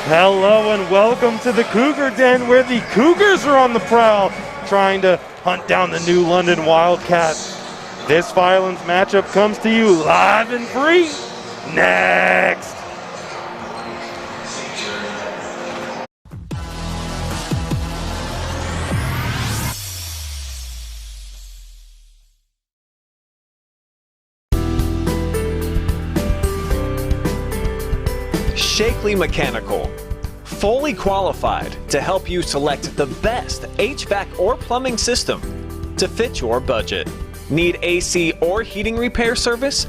Hello and welcome to the Cougar Den, where the Cougars are on the prowl, trying to hunt down the New London Wildcats. This Firelands matchup comes to you live and free next. Shakely Mechanical, fully qualified to help you select the best HVAC or plumbing system to fit your budget. Need AC or heating repair service?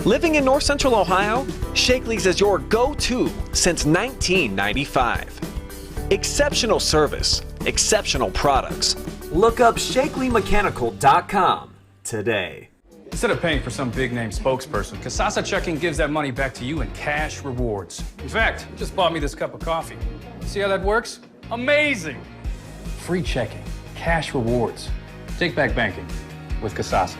Living in North Central Ohio, Shakely's is your go-to since 1995. Exceptional service, exceptional products. Look up shakelymechanical.com today. Instead of paying for some big-name spokesperson, Casasa Checking gives that money back to you in cash rewards. In fact, just bought me this cup of coffee. See how that works? Amazing! Free checking, cash rewards. Take back banking with Casasa.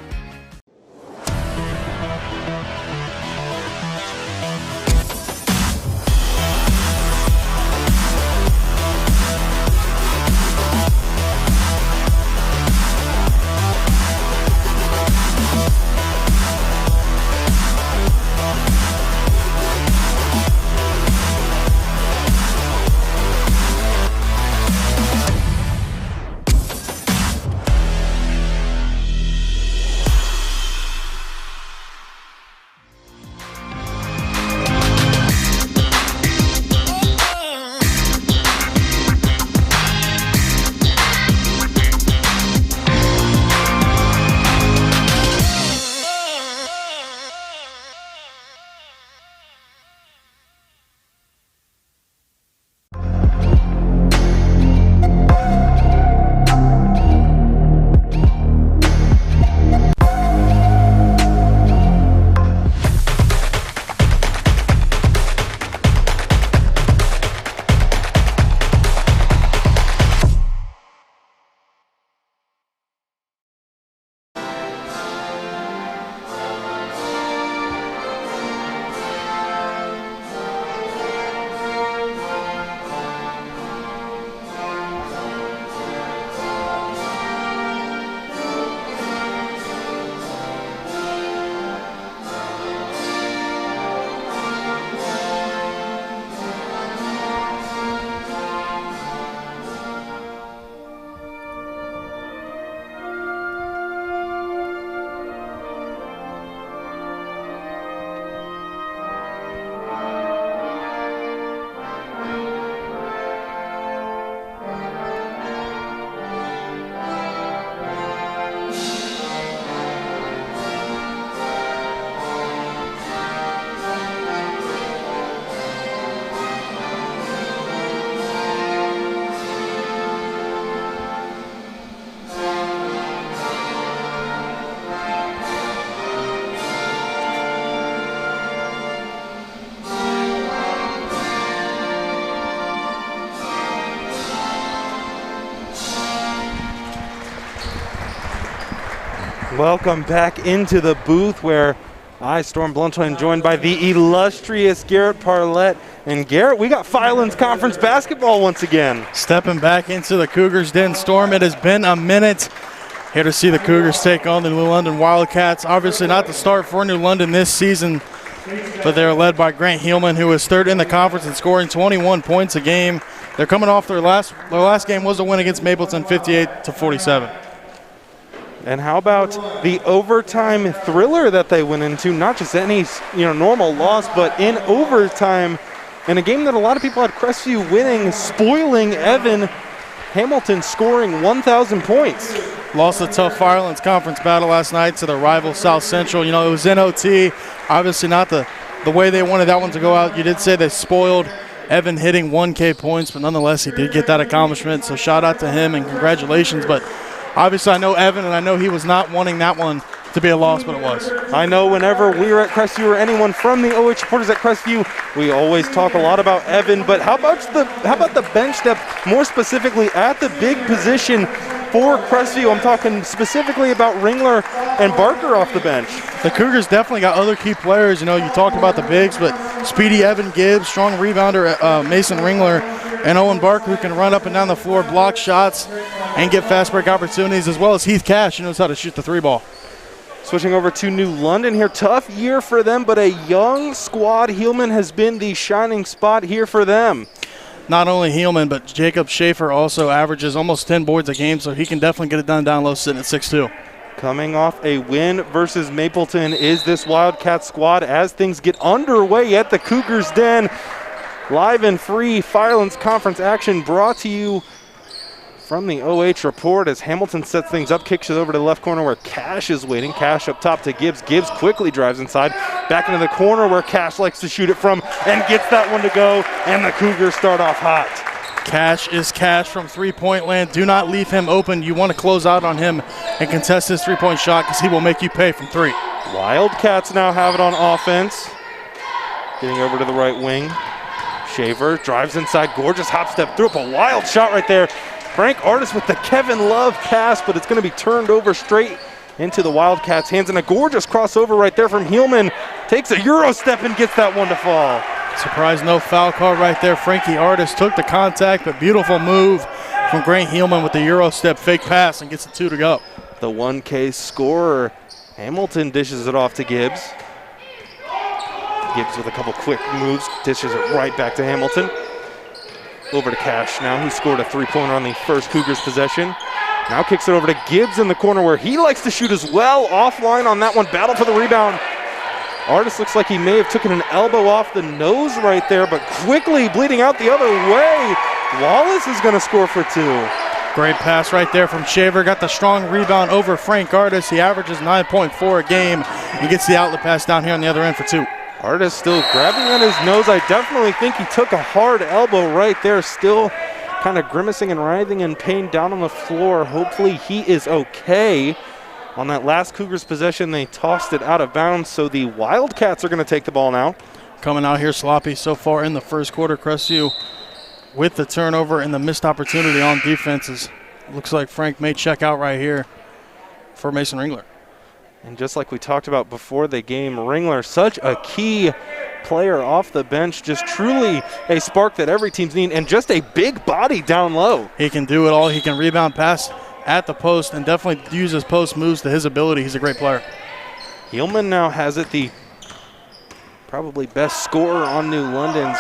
Welcome back into the booth where I, Storm Bluntswein, joined by the illustrious Garrett Parlett. And Garrett, we got Firelands Conference basketball once again. Stepping back into the Cougars Den, Storm. It has been a minute. Here to see the Cougars take on the New London Wildcats. Obviously not the start for New London this season, but they're led by Grant Heelman, who is third in the conference and scoring 21 points a game. They're coming off their last game was a win against Mapleton, 58-47. And how about the overtime thriller that they went into? Not just any normal loss, but in overtime, in a game that a lot of people had Crestview winning, spoiling Evan Hamilton, scoring 1,000 points. Lost a tough Firelands Conference battle last night to the rival South Central. It was in OT. Obviously not the way they wanted that one to go out. You did say they spoiled Evan hitting 1K points, but nonetheless he did get that accomplishment. So shout out to him and congratulations. But obviously I know Evan, and I know he was not wanting that one to be a loss, but it was. I know whenever we're at Crestview or anyone from the OH reporters at Crestview, we always talk a lot about Evan, but how about the bench depth, more specifically at the big position? for Crestview. I'm talking specifically about Ringler and Barker off the bench. The Cougars definitely got other key players. You know, you talked about the bigs, but speedy Evan Gibbs, strong rebounder Mason Ringler, and Owen Barker, who can run up and down the floor, block shots, and get fast break opportunities, as well as Heath Cash, who knows how to shoot the three ball. Switching over to New London here. Tough year for them, but a young squad. Heelman has been the shining spot here for them. Not only Heelman, but Jacob Schaefer also averages almost 10 boards a game, so he can definitely get it done down low sitting at 6'2". Coming off a win versus Mapleton is this Wildcat squad as things get underway at the Cougars Den. Live and free Firelands Conference action brought to you from the OH report as Hamilton sets things up, kicks it over to the left corner where Cash is waiting. Cash up top to Gibbs. Gibbs quickly drives inside, back into the corner where Cash likes to shoot it from and gets that one to go, and the Cougars start off hot. Cash is Cash from three-point land. Do not leave him open. You want to close out on him and contest his three-point shot because he will make you pay from three. Wildcats now have it on offense. Getting over to the right wing. Shaver drives inside. Gorgeous hop step. Threw up a wild shot right there. Frank Artis with the Kevin Love pass, but it's going to be turned over straight into the Wildcats' hands. And a gorgeous crossover right there from Heelman. Takes a Euro step and gets that one to fall. Surprise, no foul call right there. Frankie Artis took the contact, but beautiful move from Grant Heelman with the Euro step fake pass and gets the two to go. The 1K scorer, Hamilton dishes it off to Gibbs. Gibbs with a couple quick moves, dishes it right back to Hamilton. Over to Cash now, who scored a three-pointer on the first Cougars possession. Now kicks it over to Gibbs in the corner where he likes to shoot as well. Offline on that one, battle for the rebound. Artis looks like he may have taken an elbow off the nose right there, but quickly bleeding out the other way. Wallace is going to score for two. Great pass right there from Shaver. Got the strong rebound over Frank Artis. He averages 9.4 a game. He gets the outlet pass down here on the other end for two. Artis still grabbing on his nose. I definitely think he took a hard elbow right there. Still kind of grimacing and writhing in pain down on the floor. Hopefully he is okay. On that last Cougars possession, they tossed it out of bounds, so the Wildcats are going to take the ball now. Coming out here sloppy so far in the first quarter. Crestview with the turnover and the missed opportunity on defenses. Looks like Frank may check out right here for Mason Ringler. And just like we talked about before the game, Ringler, such a key player off the bench, just truly a spark that every team's need, and just a big body down low. He can do it all. He can rebound, pass at the post, and definitely use his post moves to his ability. He's a great player. Heelman now has it, the probably best scorer on New London's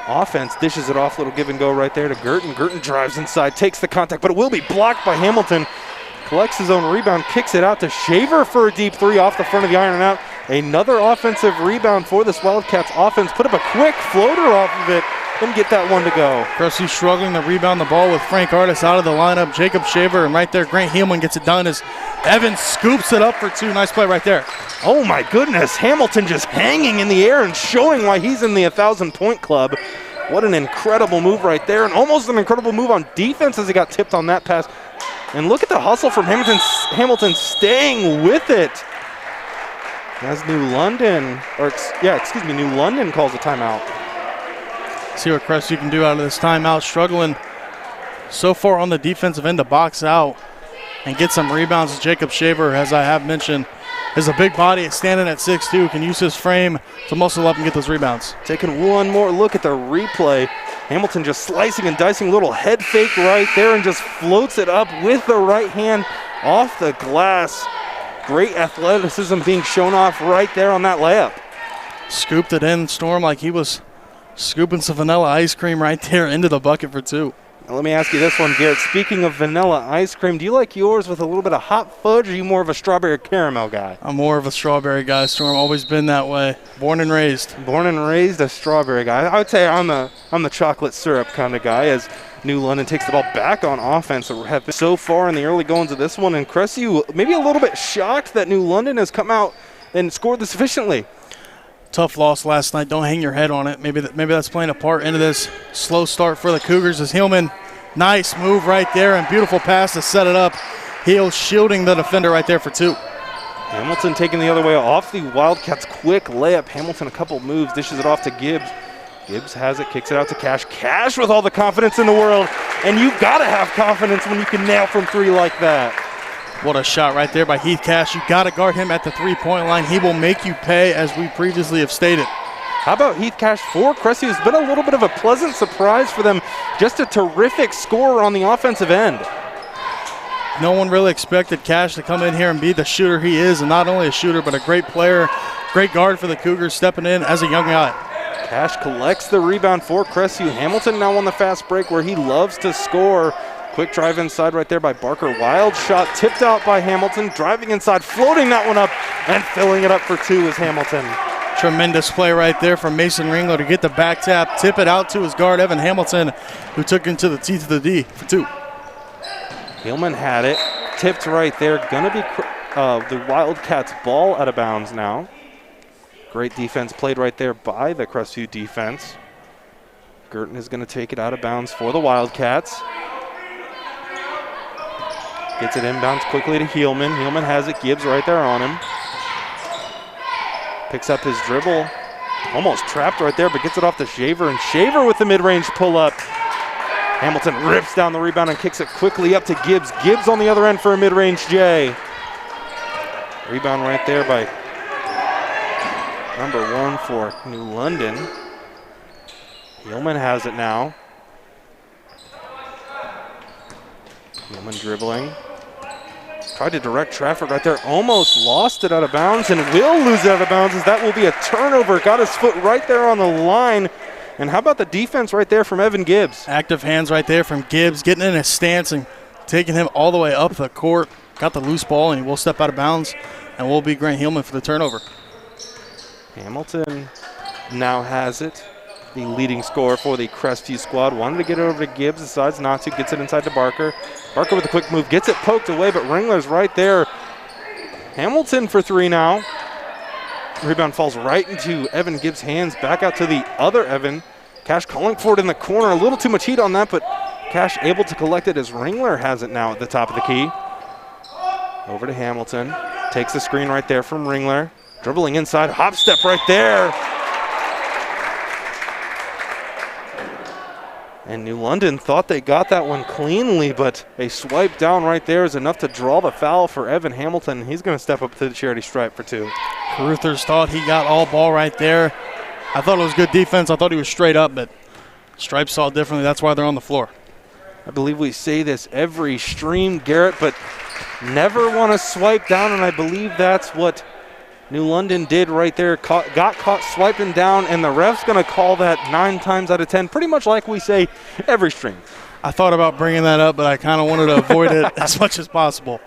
offense. Dishes it off, little give and go right there to Girton. Girton drives inside, takes the contact, but it will be blocked by Hamilton. Collects his own rebound, kicks it out to Shaver for a deep three off the front of the iron and out. Another offensive rebound for this Wildcats offense. Put up a quick floater off of it and get that one to go. Crestview struggling to rebound the ball with Frank Artis out of the lineup. Jacob Shaver, and right there, Grant Heelman gets it done as Evans scoops it up for two. Nice play right there. Oh my goodness, Hamilton just hanging in the air and showing why he's in the 1,000-point club. What an incredible move right there, and almost an incredible move on defense as he got tipped on that pass. And look at the hustle from Hamilton staying with it. As New London calls a timeout. See what Crestview can do out of this timeout. Struggling so far on the defensive end to box out and get some rebounds. Jacob Shaver, as I have mentioned, is a big body, standing at 6'2", can use his frame to muscle up and get those rebounds. Taking one more look at the replay. Hamilton just slicing and dicing, little head fake right there and just floats it up with the right hand off the glass. Great athleticism being shown off right there on that layup. Scooped it in, Storm, like he was scooping some vanilla ice cream right there into the bucket for two. Now let me ask you this one, Garrett. Speaking of vanilla ice cream, do you like yours with a little bit of hot fudge, or are you more of a strawberry caramel guy? I'm more of a strawberry guy, Storm. Always been that way. Born and raised. Born and raised a strawberry guy. I would say I'm the chocolate syrup kind of guy, as New London takes the ball back on offense. So far in the early goings of this one, and Crestview maybe a little bit shocked that New London has come out and scored this efficiently. Tough loss last night. Don't hang your head on it. Maybe that's playing a part into this slow start for the Cougars as Heelman. Nice move right there and beautiful pass to set it up. Heel shielding the defender right there for two. Hamilton taking the other way off the Wildcats' quick layup. Hamilton a couple moves, dishes it off to Gibbs. Gibbs has it, kicks it out to Cash. Cash with all the confidence in the world And you've got to have confidence when you can nail from 3 like that. What a shot right there by Heath Cash. You got to guard him at the three-point line. He will make you pay, as we previously have stated. How about Heath Cash for Crestview? It's been a little bit of a pleasant surprise for them. Just a terrific scorer on the offensive end. No one really expected Cash to come in here and be the shooter he is, and not only a shooter, but a great player, great guard for the Cougars, stepping in as a young guy. Cash collects the rebound for Crestview. Hamilton now on the fast break where he loves to score. Quick drive inside right there by Barker. Wild shot tipped out by Hamilton. Driving inside, floating that one up, and filling it up for 2 is Hamilton. Tremendous play right there from Mason Ringler to get the back tap, tip it out to his guard, Evan Hamilton, who took into the teeth of the D for 2. Hillman had it. Tipped right there. Gonna be the Wildcats' ball out of bounds now. Great defense played right there by the Crestview defense. Girton is going to take it out of bounds for the Wildcats. Gets it inbounds quickly to Heelman. Heelman has it. Gibbs right there on him. Picks up his dribble. Almost trapped right there, but gets it off to Shaver. And Shaver with the mid-range pull-up. Hamilton rips down the rebound and kicks it quickly up to Gibbs. Gibbs on the other end for a mid-range J. Rebound right there by number 1 for New London. Heelman has it now. Heelman dribbling. Tried to direct traffic right there. Almost lost it out of bounds and will lose it out of bounds as that will be a turnover. Got his foot right there on the line. And how about the defense right there from Evan Gibbs? Active hands right there from Gibbs, getting in his stance and taking him all the way up the court. Got the loose ball, and he will step out of bounds, and will be Grant Heelman for the turnover. Hamilton now has it. The leading scorer for the Crestview squad. Wanted to get it over to Gibbs, decides not to. Gets it inside to Barker. Barker with a quick move, gets it poked away, but Ringler's right there. Hamilton for 3 now. Rebound falls right into Evan Gibbs' hands. Back out to the other Evan. Cash calling for it in the corner. A little too much heat on that, but Cash able to collect it as Ringler has it now at the top of the key. Over to Hamilton. Takes the screen right there from Ringler. Dribbling inside, hop step right there. And New London thought they got that one cleanly, but a swipe down right there is enough to draw the foul for Evan Hamilton. He's going to step up to the charity stripe for 2. Caruthers thought he got all ball right there. I thought it was good defense. I thought he was straight up, but Stripes saw it differently. That's why they're on the floor. I believe we say this every stream, Garrett, but never want to swipe down, and I believe that's what New London did right there. Got caught swiping down, and the ref's going to call that 9 times out of 10, pretty much like we say every stream. I thought about bringing that up, but I kind of wanted to avoid it as much as possible.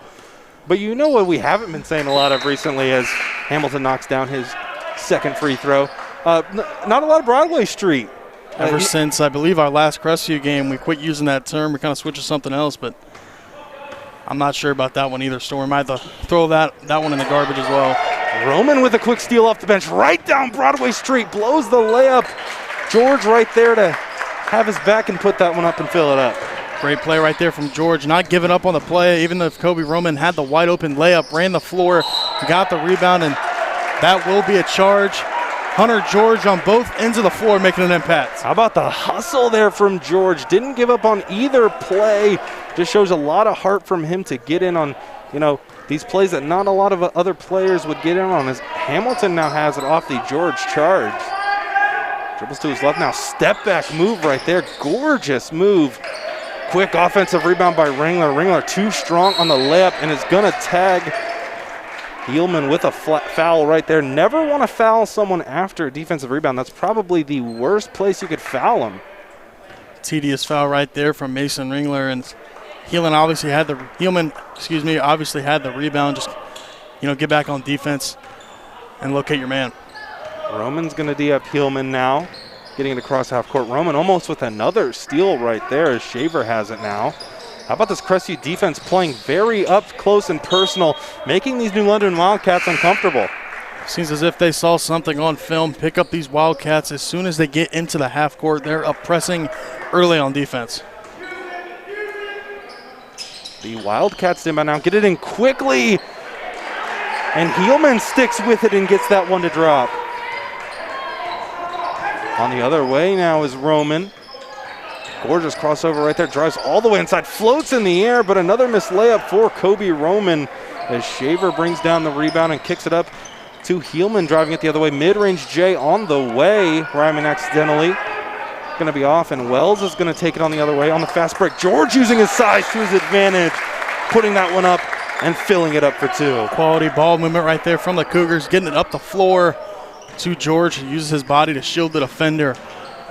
But you know what we haven't been saying a lot of recently as Hamilton knocks down his second free throw. Not a lot of Broadway Street. Ever since, I believe, our last Crestview game, we quit using that term. We kind of switched to something else, but I'm not sure about that one either. So we might have to throw that one in the garbage as well. Roman with a quick steal off the bench, right down Broadway Street, blows the layup. George right there to have his back and put that one up and fill it up. Great play right there from George, not giving up on the play, even if Kobe Roman had the wide open layup, ran the floor, got the rebound, and that will be a charge. Hunter George on both ends of the floor making an impact. How about the hustle there from George? Didn't give up on either play. Just shows a lot of heart from him to get in on, these plays that not a lot of other players would get in on. As Hamilton now has it off the George charge. Dribbles to his left now, step back move right there. Gorgeous move. Quick offensive rebound by Ringler. Ringler too strong on the layup and is gonna tag Heelman with a foul right there. Never want to foul someone after a defensive rebound. That's probably the worst place you could foul him. Tedious foul right there from Mason Ringler, and Heelman obviously had the rebound. Just get back on defense and locate your man. Roman's gonna D up Heelman now, getting it across half court. Roman almost with another steal right there as Shaver has it now. How about this Crestview defense playing very up close and personal, making these New London Wildcats uncomfortable. Seems as if they saw something on film, pick up these Wildcats as soon as they get into the half court. They're up pressing early on defense. The Wildcats inbound now, get it in quickly. And Heelman sticks with it and gets that one to drop. On the other way now is Roman. Gorgeous crossover right there, drives all the way inside, floats in the air, but another missed layup for Kobe Roman as Shaver brings down the rebound and kicks it up to Heelman, driving it the other way. Mid-range J on the way. Ryman accidentally going to be off, and Wells is going to take it on the other way on the fast break. George using his size to his advantage, putting that one up and filling it up for two. Quality ball movement right there from the Cougars, getting it up the floor to George. He uses his body to shield the defender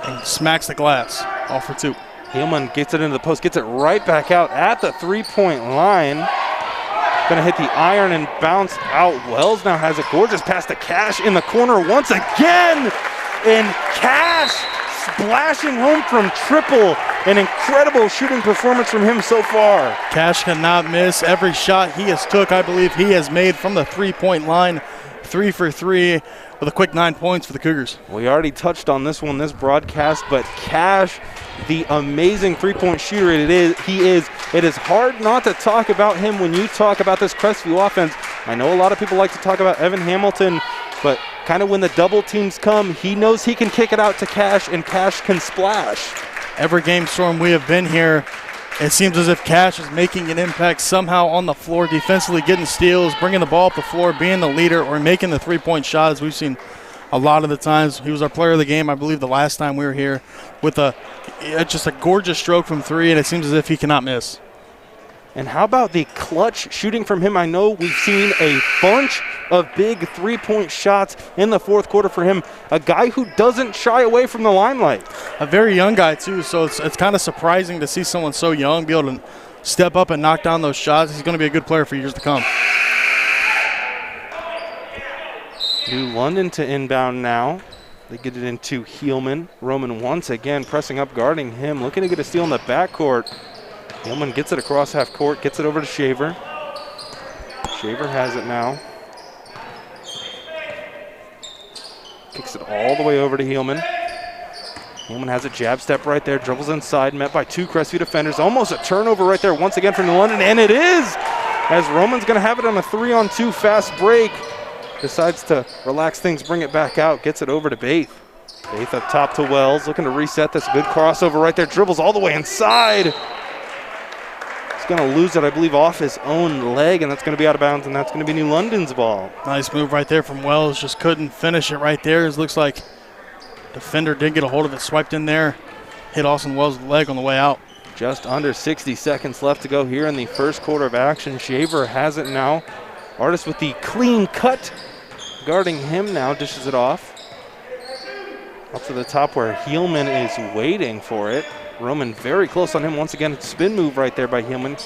and smacks the glass. All for two. Heelman gets it into the post, gets it right back out at the three-point line. Gonna hit the iron and bounce out. Wells now has a gorgeous pass to Cash in the corner once again. And Cash splashing home from triple. An incredible shooting performance from him so far. Cash cannot miss. Every shot he has took, I believe he has made from the three-point line. 3 for 3 with a quick 9 points for the Cougars. We already touched on this one, this broadcast, but Cash, the amazing three-point shooter he is. It is hard not to talk about him when you talk about this Crestview offense. I know a lot of people like to talk about Evan Hamilton, but kind of when the double teams come, he knows he can kick it out to Cash, and Cash can splash. Every game, Storm, we have been here, it seems as if Cash is making an impact somehow on the floor, defensively getting steals, bringing the ball up the floor, being the leader, or making the three-point shots. We've seen a lot of the times. He was our player of the game, I believe, the last time we were here with just a gorgeous stroke from three, and it seems as if he cannot miss. And how about the clutch shooting from him? I know we've seen a bunch of big three-point shots in the fourth quarter for him. A guy who doesn't shy away from the limelight. A very young guy, too, so it's kind of surprising to see someone so young be able to step up and knock down those shots. He's going to be a good player for years to come. New London to inbound now. They get it into Heelman. Roman once again pressing up, guarding him, looking to get a steal in the backcourt. Heelman gets it across half court, gets it over to Shaver. Shaver has it now. Kicks it all the way over to Heelman. Heelman has a jab step right there, dribbles inside, met by two Crestview defenders. Almost a turnover right there once again from New London, and it is! As Roman's gonna have it on a 3-on-2 fast break. Decides to relax things, bring it back out, gets it over to Baith. Baith up top to Wells, looking to reset this. Good crossover right there, dribbles all the way inside. Going to lose it, I believe, off his own leg, and that's going to be out of bounds, and that's going to be New London's ball. Nice move right there from Wells. Just couldn't finish it right there. It looks like defender did get a hold of it, swiped in there, hit Austin Wells' leg on the way out. Just under 60 seconds left to go here in the first quarter of action. Shaver has it now. Artist with the clean cut, guarding him now, dishes it off. Up to the top where Heelman is waiting for it. Roman very close on him once again. Spin move right there by Heelman.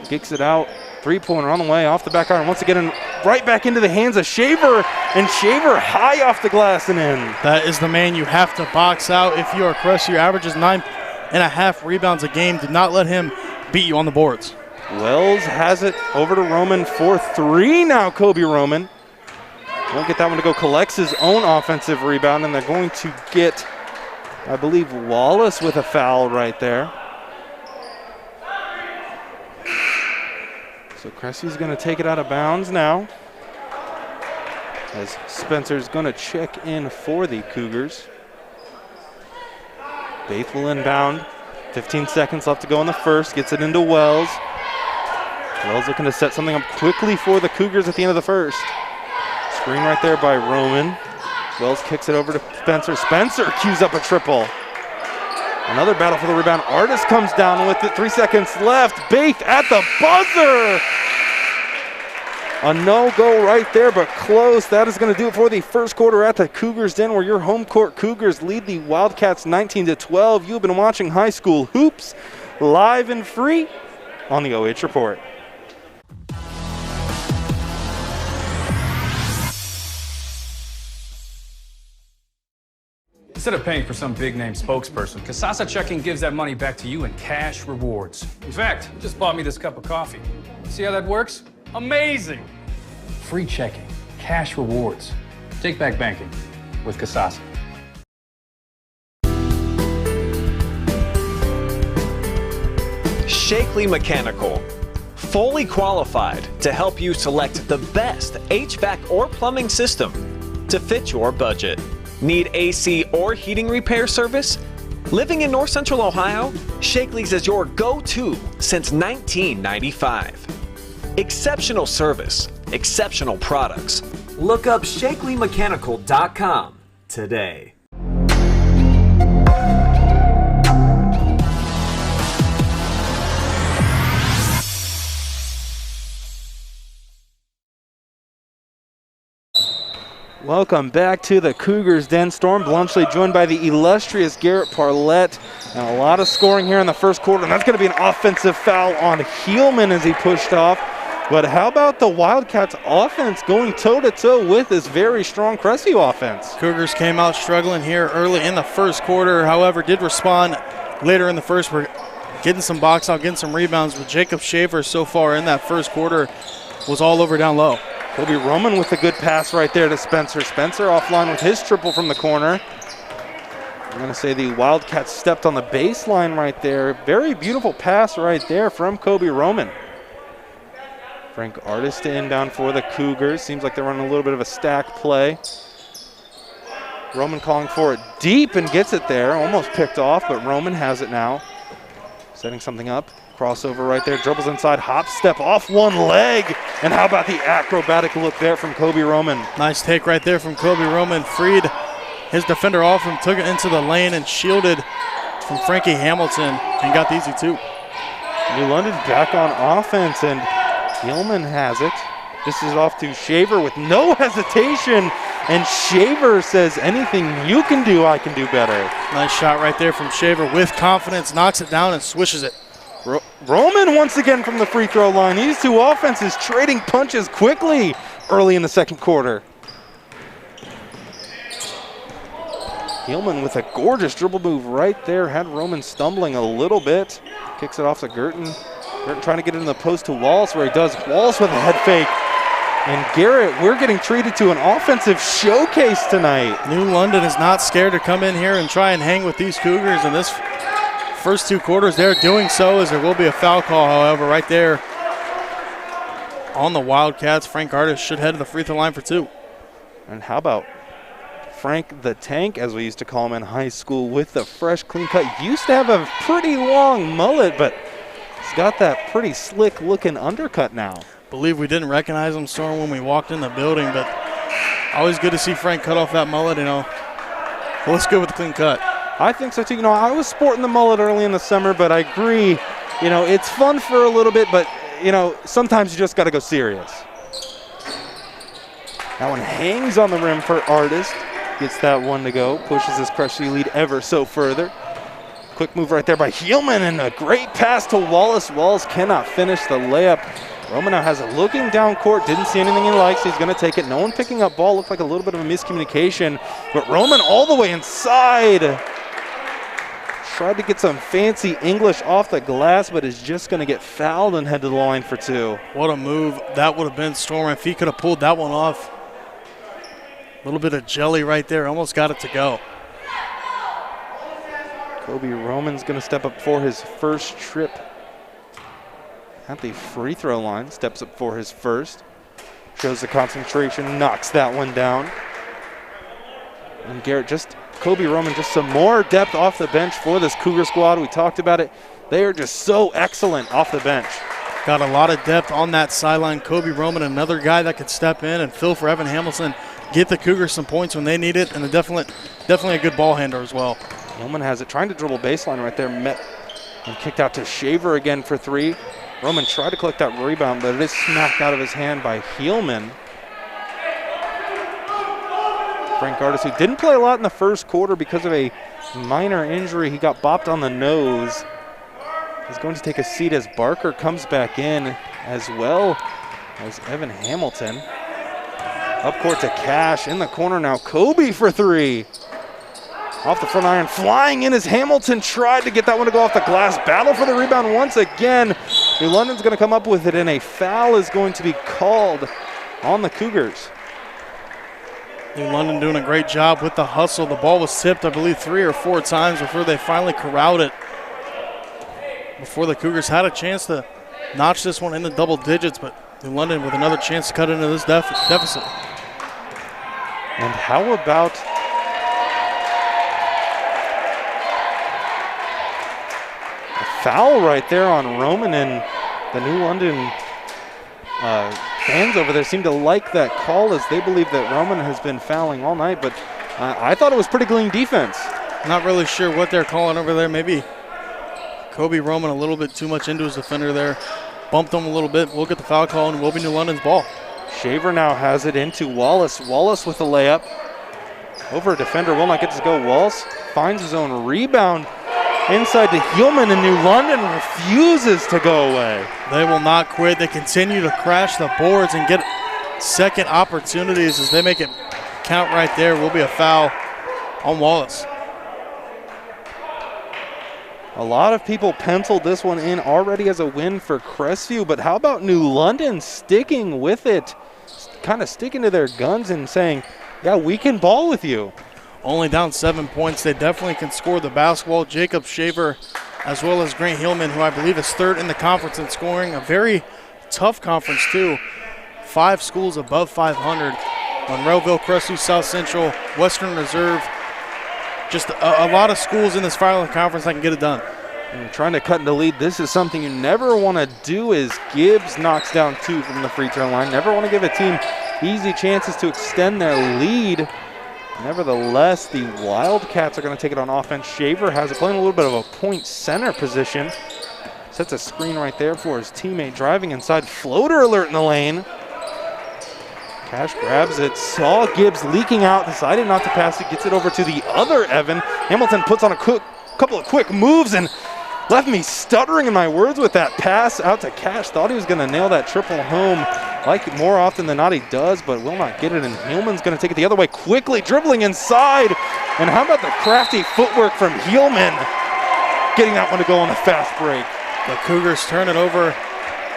Kicks it out. Three-pointer on the way off the back iron. Once again, and right back into the hands of Shaver. And Shaver high off the glass and in. That is the man you have to box out if you are Crestview. Averages 9.5 rebounds a game. Do not let him beat you on the boards. Wells has it over to Roman for three now. Kobe Roman won't get that one to go. Collects his own offensive rebound, and they're going to get, I believe, Wallace with a foul right there. So Cressy's going to take it out of bounds now, as Spencer's going to check in for the Cougars. Baith will inbound. 15 seconds left to go in the first. Gets it into Wells. Wells looking to set something up quickly for the Cougars at the end of the first. Screen right there by Roman. Wells kicks it over to Spencer. Spencer cues up a triple. Another battle for the rebound. Artist comes down with it. 3 seconds left. Baith at the buzzer. A no-go right there, but close. That is going to do it for the first quarter at the Cougars Den, where your home court Cougars lead the Wildcats 19-12. You've been watching high school hoops live and free on the OH Report. Instead of paying for some big-name spokesperson, Casasa Checking gives that money back to you in cash rewards. In fact, you just bought me this cup of coffee. See how that works? Amazing! Free checking, cash rewards. Take back banking with Casasa. Shakely Mechanical, fully qualified to help you select the best HVAC or plumbing system to fit your budget. Need AC or heating repair service? Living in North Central Ohio, Shakely's is your go-to since 1995. Exceptional service, exceptional products. Look up ShakeleyMechanical.com today. Welcome back to the Cougars Den. Storm Blunchley joined by the illustrious Garrett Parlett. And a lot of scoring here in the first quarter. And that's going to be an offensive foul on Heelman as he pushed off. But how about the Wildcats offense going toe-to-toe with this very strong Crestview offense? Cougars came out struggling here early in the first quarter, however, did respond later in the first. We're getting some box out, getting some rebounds, but Jacob Shaver so far in that first quarter was all over down low. Kobe Roman with a good pass right there to Spencer. Spencer offline with his triple from the corner. I'm going to say the Wildcats stepped on the baseline right there. Very beautiful pass right there from Kobe Roman. Frank Artist inbound for the Cougars. Seems like they're running a little bit of a stack play. Roman calling for it deep and gets it there. Almost picked off, but Roman has it now. Setting something up. Crossover right there, dribbles inside, hop step off one leg. And how about the acrobatic look there from Kobe Roman? Nice take right there from Kobe Roman. Freed his defender off him, took it into the lane and shielded from Frankie Hamilton and got the easy two. New London back on offense and Heelman has it. This is off to Shaver with no hesitation. And Shaver says, anything you can do, I can do better. Nice shot right there from Shaver with confidence, knocks it down and swishes it. Roman once again from the free throw line. These two offenses trading punches quickly early in the second quarter. Heelman with a gorgeous dribble move right there. Had Roman stumbling a little bit. Kicks it off to Girton. Girton trying to get it in the post to Wallace where he does. Wallace with a head fake. And Garrett, we're getting treated to an offensive showcase tonight. New London is not scared to come in here and try and hang with these Cougars in this first two quarters. They're doing so as there will be a foul call, however, right there on the Wildcats. Frank Artist should head to the free throw line for two. And how about Frank the Tank, as we used to call him in high school, with the fresh, clean cut. Used to have a pretty long mullet, but he's got that pretty slick looking undercut now. Believe we didn't recognize him, Storm, when we walked in the building, but always good to see Frank cut off that mullet. Looks good with the clean cut. I think so too. I was sporting the mullet early in the summer, but I agree, it's fun for a little bit, but, sometimes you just got to go serious. That one hangs on the rim for Artist. Gets that one to go. Pushes his Crestview lead ever so further. Quick move right there by Heelman and a great pass to Wallace. Wallace cannot finish the layup. Roman now has it looking down court. Didn't see anything he likes. He's going to take it. No one picking up ball. Looked like a little bit of a miscommunication. But Roman all the way inside. Tried to get some fancy English off the glass, but is just going to get fouled and head to the line for two. What a move that would have been, Storm, if he could have pulled that one off. A little bit of jelly right there. Almost got it to go. Kobe Roman's going to step up for his first trip at the free throw line. Steps up for his first. Shows the concentration. Knocks that one down. And Garrett Kobe Roman, just some more depth off the bench for this Cougar squad. We talked about it. They are just so excellent off the bench. Got a lot of depth on that sideline. Kobe Roman, another guy that could step in and fill for Evan Hamilton, get the Cougars some points when they need it, and definitely a good ball handler as well. Roman has it, trying to dribble baseline right there, met and kicked out to Shaver again for three. Roman tried to collect that rebound, but it is smacked out of his hand by Heelman. Frank Artist, who didn't play a lot in the first quarter because of a minor injury. He got bopped on the nose. He's going to take a seat as Barker comes back in, as well as Evan Hamilton. Up court to Cash, in the corner now, Kobe for three. Off the front iron, flying in as Hamilton tried to get that one to go off the glass. Battle for the rebound once again. New London's going to come up with it, and a foul is going to be called on the Cougars. New London doing a great job with the hustle. The ball was tipped, I believe, 3 or 4 times before they finally corralled it. Before the Cougars had a chance to notch this one into double digits, but New London with another chance to cut into this deficit. And how about foul right there on Roman, and the New London fans over there seem to like that call as they believe that Roman has been fouling all night, but I thought it was pretty clean defense. Not really sure what they're calling over there. Maybe Kobe Roman a little bit too much into his defender there. Bumped him a little bit. We'll get the foul call, and it will be New London's ball. Shaver now has it into Wallace. Wallace with a layup. Over a defender, will not get to go. Wallace finds his own rebound inside to Heelman, and New London refuses to go away. They will not quit. They continue to crash the boards and get second opportunities as they make it count right there. Will be a foul on Wallace. A lot of people penciled this one in already as a win for Crestview, but how about New London sticking with it, kind of sticking to their guns and saying, yeah, we can ball with you. Only down 7 points. They definitely can score the basketball. Jacob Shaver as well as Grant Heelman, who I believe is third in the conference in scoring. A very tough conference too. 5 schools above 500. Monroeville, Crestview, South Central, Western Reserve. Just a lot of schools in this Firelands Conference that can get it done. And trying to cut into lead. This is something you never want to do as Gibbs knocks down 2 from the free throw line. Never want to give a team easy chances to extend their lead. Nevertheless, the Wildcats are going to take it on offense. Shaver has it, playing a little bit of a point center position. Sets a screen right there for his teammate driving inside. Floater alert in the lane. Cash grabs it, saw Gibbs leaking out, decided not to pass it, gets it over to the other Evan. Hamilton puts on a couple of quick moves and left me stuttering in my words with that pass out to Cash. Thought he was going to nail that triple home like more often than not he does, but will not get it, and Heelman's going to take it the other way quickly, dribbling inside. And how about the crafty footwork from Heelman, getting that one to go on the fast break. The Cougars turn it over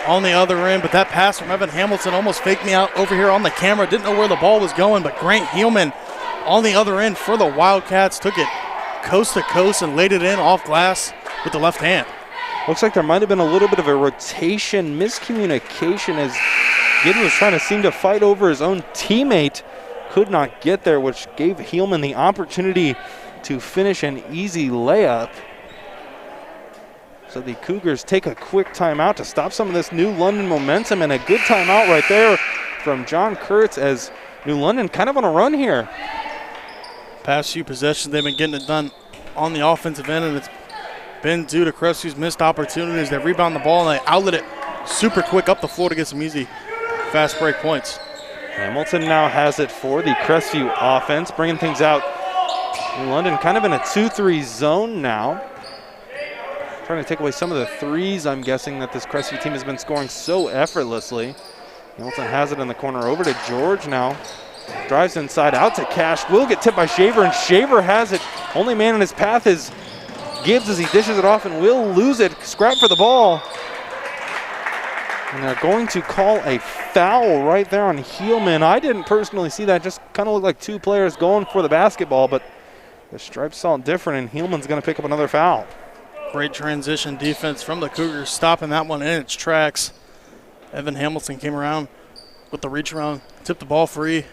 on the other end, but that pass from Evan Hamilton almost faked me out over here on the camera. Didn't know where the ball was going, but Grant Heelman on the other end for the Wildcats took it coast to coast and laid it in off glass with the left hand. Looks like there might have been a little bit of a rotation miscommunication as Gibbs was trying to seem to fight over his own teammate. Could not get there, which gave Heelman the opportunity to finish an easy layup. So the Cougars take a quick timeout to stop some of this New London momentum, and a good timeout right there from John Kurtz as New London kind of on a run here. Past few possessions, they've been getting it done on the offensive end, and it's been due to Crestview's missed opportunities. They rebound the ball and they outlet it super quick up the floor to get some easy fast break points. Hamilton now has it for the Crestview offense, bringing things out. New London kind of in a 2-3 zone now. Trying to take away some of the threes, I'm guessing, that this Crestview team has been scoring so effortlessly. Hamilton has it in the corner over to George now. Drives inside out to Cash. Will get tipped by Shaver, and Shaver has it. Only man in his path is Gibbs as he dishes it off and will lose it. Scrap for the ball. And they're going to call a foul right there on Heelman. I didn't personally see that. Just kind of looked like 2 players going for the basketball, but the stripes saw it different, and Heelman's going to pick up another foul. Great transition defense from the Cougars, stopping that one in its tracks. Evan Hamilton came around with the reach around, tipped the ball free.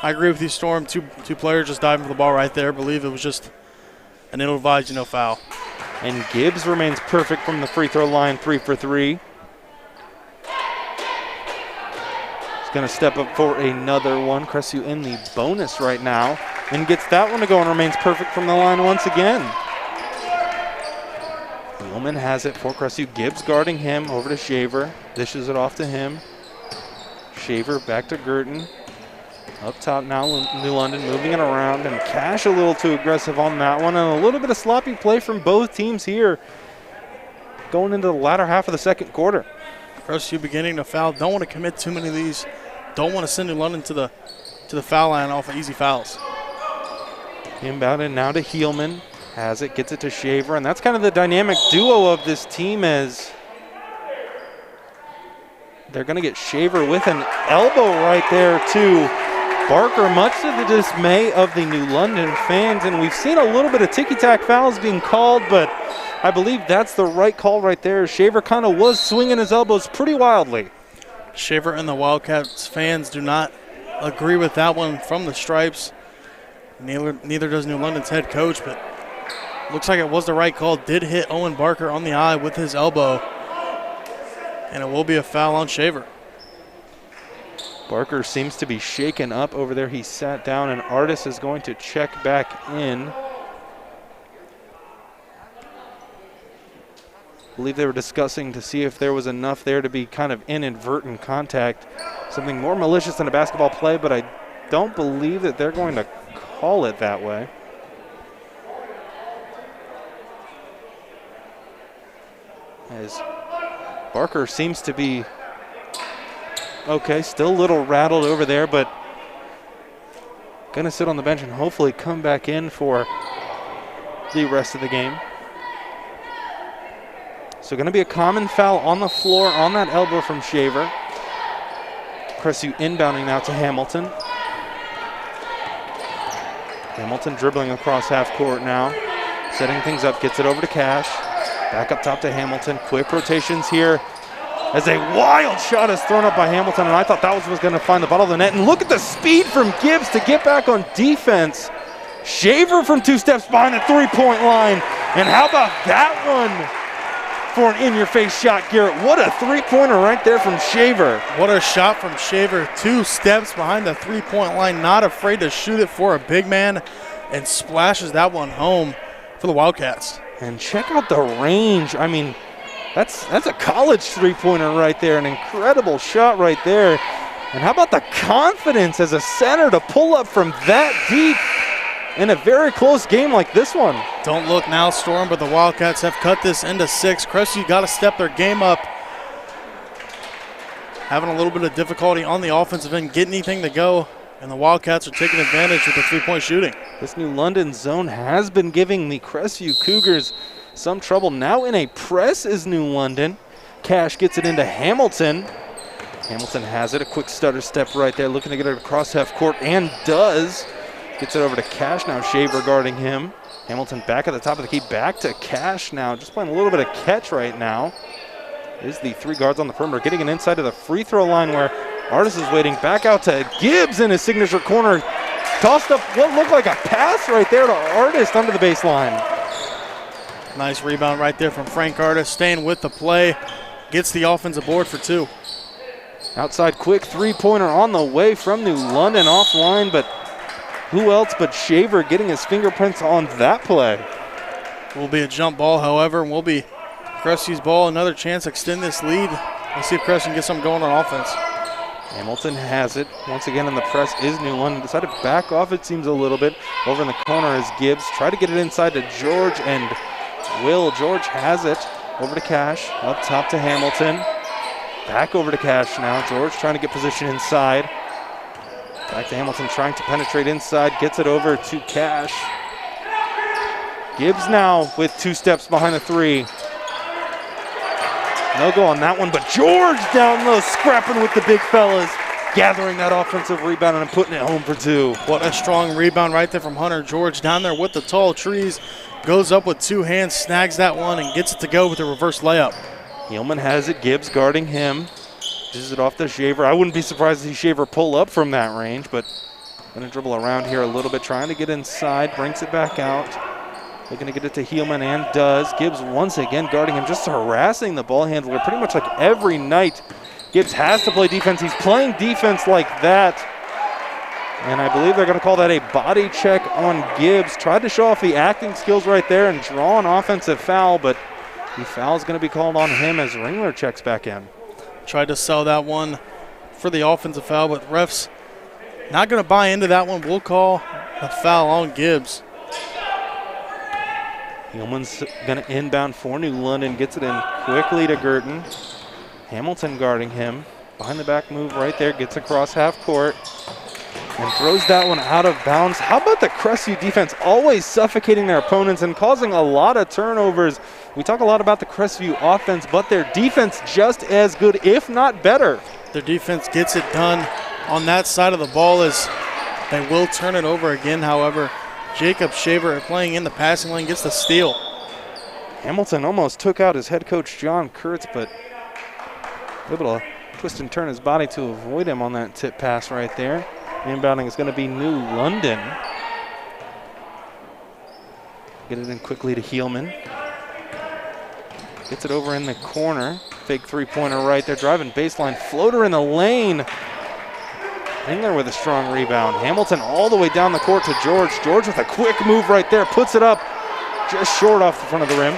I agree with you, Storm. Two players just diving for the ball right there. I believe it was just an ill-advised, foul. And Gibbs remains perfect from the free throw line, 3 for 3. He's going to step up for another one. Crestview in the bonus right now and gets that one to go and remains perfect from the line once again. Bowman has it for Crestview. Gibbs guarding him, over to Shaver. Dishes it off to him. Shaver back to Girton. Up top now, New London moving it around, and Cash a little too aggressive on that one, and a little bit of sloppy play from both teams here going into the latter half of the second quarter. Crestview beginning to foul. Don't want to commit too many of these. Don't want to send New London to the foul line off of easy fouls. Inbounded now to Heelman. Has it, gets it to Shaver, and that's kind of the dynamic duo of this team as they're going to get Shaver with an elbow right there to Barker, much to the dismay of the New London fans. And we've seen a little bit of ticky-tack fouls being called, but I believe that's the right call right there. Shaver kind of was swinging his elbows pretty wildly. Shaver and the Wildcats fans do not agree with that one from the stripes. Neither does New London's head coach, but Looks like it was the right call. Did hit Owen Barker on the eye with his elbow. And it will be a foul on Shaver. Barker seems to be shaken up over there. He sat down, and Artis is going to check back in. I believe they were discussing to see if there was enough there to be kind of inadvertent contact, something more malicious than a basketball play, but I don't believe that they're going to call it that way. As Barker seems to be okay, still a little rattled over there, but going to sit on the bench and hopefully come back in for the rest of the game. So going to be a common foul on the floor on that elbow from Shaver. Crestview inbounding now to Hamilton. Hamilton dribbling across half court now, setting things up, gets it over to Cash. Back up top to Hamilton. Quick rotations here as a wild shot is thrown up by Hamilton, and I thought that was going to find the bottom of the net. And look at the speed from Gibbs to get back on defense. Shaver from 2 steps behind the three-point line. And how about that one for an in-your-face shot, Garrett? What a three-pointer right there from Shaver. What a shot from Shaver. 2 steps behind the three-point line, not afraid to shoot it for a big man, and splashes that one home for the Wildcats. And check out the range. I mean, that's a college three-pointer right there. An incredible shot right there. And how about the confidence as a center to pull up from that deep in a very close game like this one? Don't look now, Storm, but the Wildcats have cut this into 6. Crestview got to step their game up. Having a little bit of difficulty on the offensive end, getting anything to go, and the Wildcats are taking advantage with the three-point shooting. This New London zone has been giving the Crestview Cougars some trouble. Now in a press is New London. Cash gets it into Hamilton. Hamilton has it. A quick stutter step right there, looking to get it across half court, and does. Gets it over to Cash now. Shaver guarding him. Hamilton back at the top of the key. Back to Cash now. Just playing a little bit of catch right now. Is the 3 guards on the perimeter. Getting it inside to the free throw line where Artis is waiting. Back out to Gibbs in his signature corner. Tossed up what looked like a pass right there to Artis under the baseline. Nice rebound right there from Frank Artis. Staying with the play. Gets the offensive board for 2. Outside quick three-pointer on the way from New London offline, but who else but Shaver getting his fingerprints on that play? Will be a jump ball, however, and will be Crestview's ball. Another chance to extend this lead. Let's see if Crestview can get something going on offense. Hamilton has it. Once again in the press is New London. Decided to back off, it seems a little bit. Over in the corner is Gibbs. Try to get it inside to George, and George has it. Over to Cash. Up top to Hamilton. Back over to Cash now. George trying to get position inside. Back to Hamilton trying to penetrate inside. Gets it over to Cash. Gibbs now with 2 steps behind the 3. No go on that one, but George down low, scrapping with the big fellas, gathering that offensive rebound and putting it home for 2. What a strong rebound right there from Hunter George down there with the tall trees. Goes up with 2 hands, snags that one, and gets it to go with a reverse layup. Heelman has it. Gibbs guarding him. Dishes it off to Shaver. I wouldn't be surprised to see Shaver pull up from that range, but going to dribble around here a little bit, trying to get inside, brings it back out. Looking to get it to Heelman, and does. Gibbs once again guarding him, just harassing the ball handler pretty much like every night. Gibbs has to play defense. He's playing defense like that. And I believe they're going to call that a body check on Gibbs. Tried to show off the acting skills right there and draw an offensive foul, but the foul is going to be called on him as Ringler checks back in. Tried to sell that one for the offensive foul, but refs not going to buy into that one. We'll call a foul on Gibbs. Heelman's going to inbound for New London. Gets it in quickly to Girton. Hamilton guarding him. Behind the back move right there. Gets across half court. And throws that one out of bounds. How about the Crestview defense always suffocating their opponents and causing a lot of turnovers? We talk a lot about the Crestview offense, but their defense just as good, if not better. Their defense gets it done on that side of the ball as they will turn it over again, however. Jacob Shaver playing in the passing lane gets the steal. Hamilton almost took out his head coach, John Kurtz, but able to twist and turn his body to avoid him on that tip pass right there. Inbounding is going to be New London. Get it in quickly to Heelman. Gets it over in the corner. Fake three-pointer right there. Driving baseline. Floater in the lane. Engler with a strong rebound. Hamilton all the way down the court to George. George with a quick move right there. Puts it up just short off the front of the rim.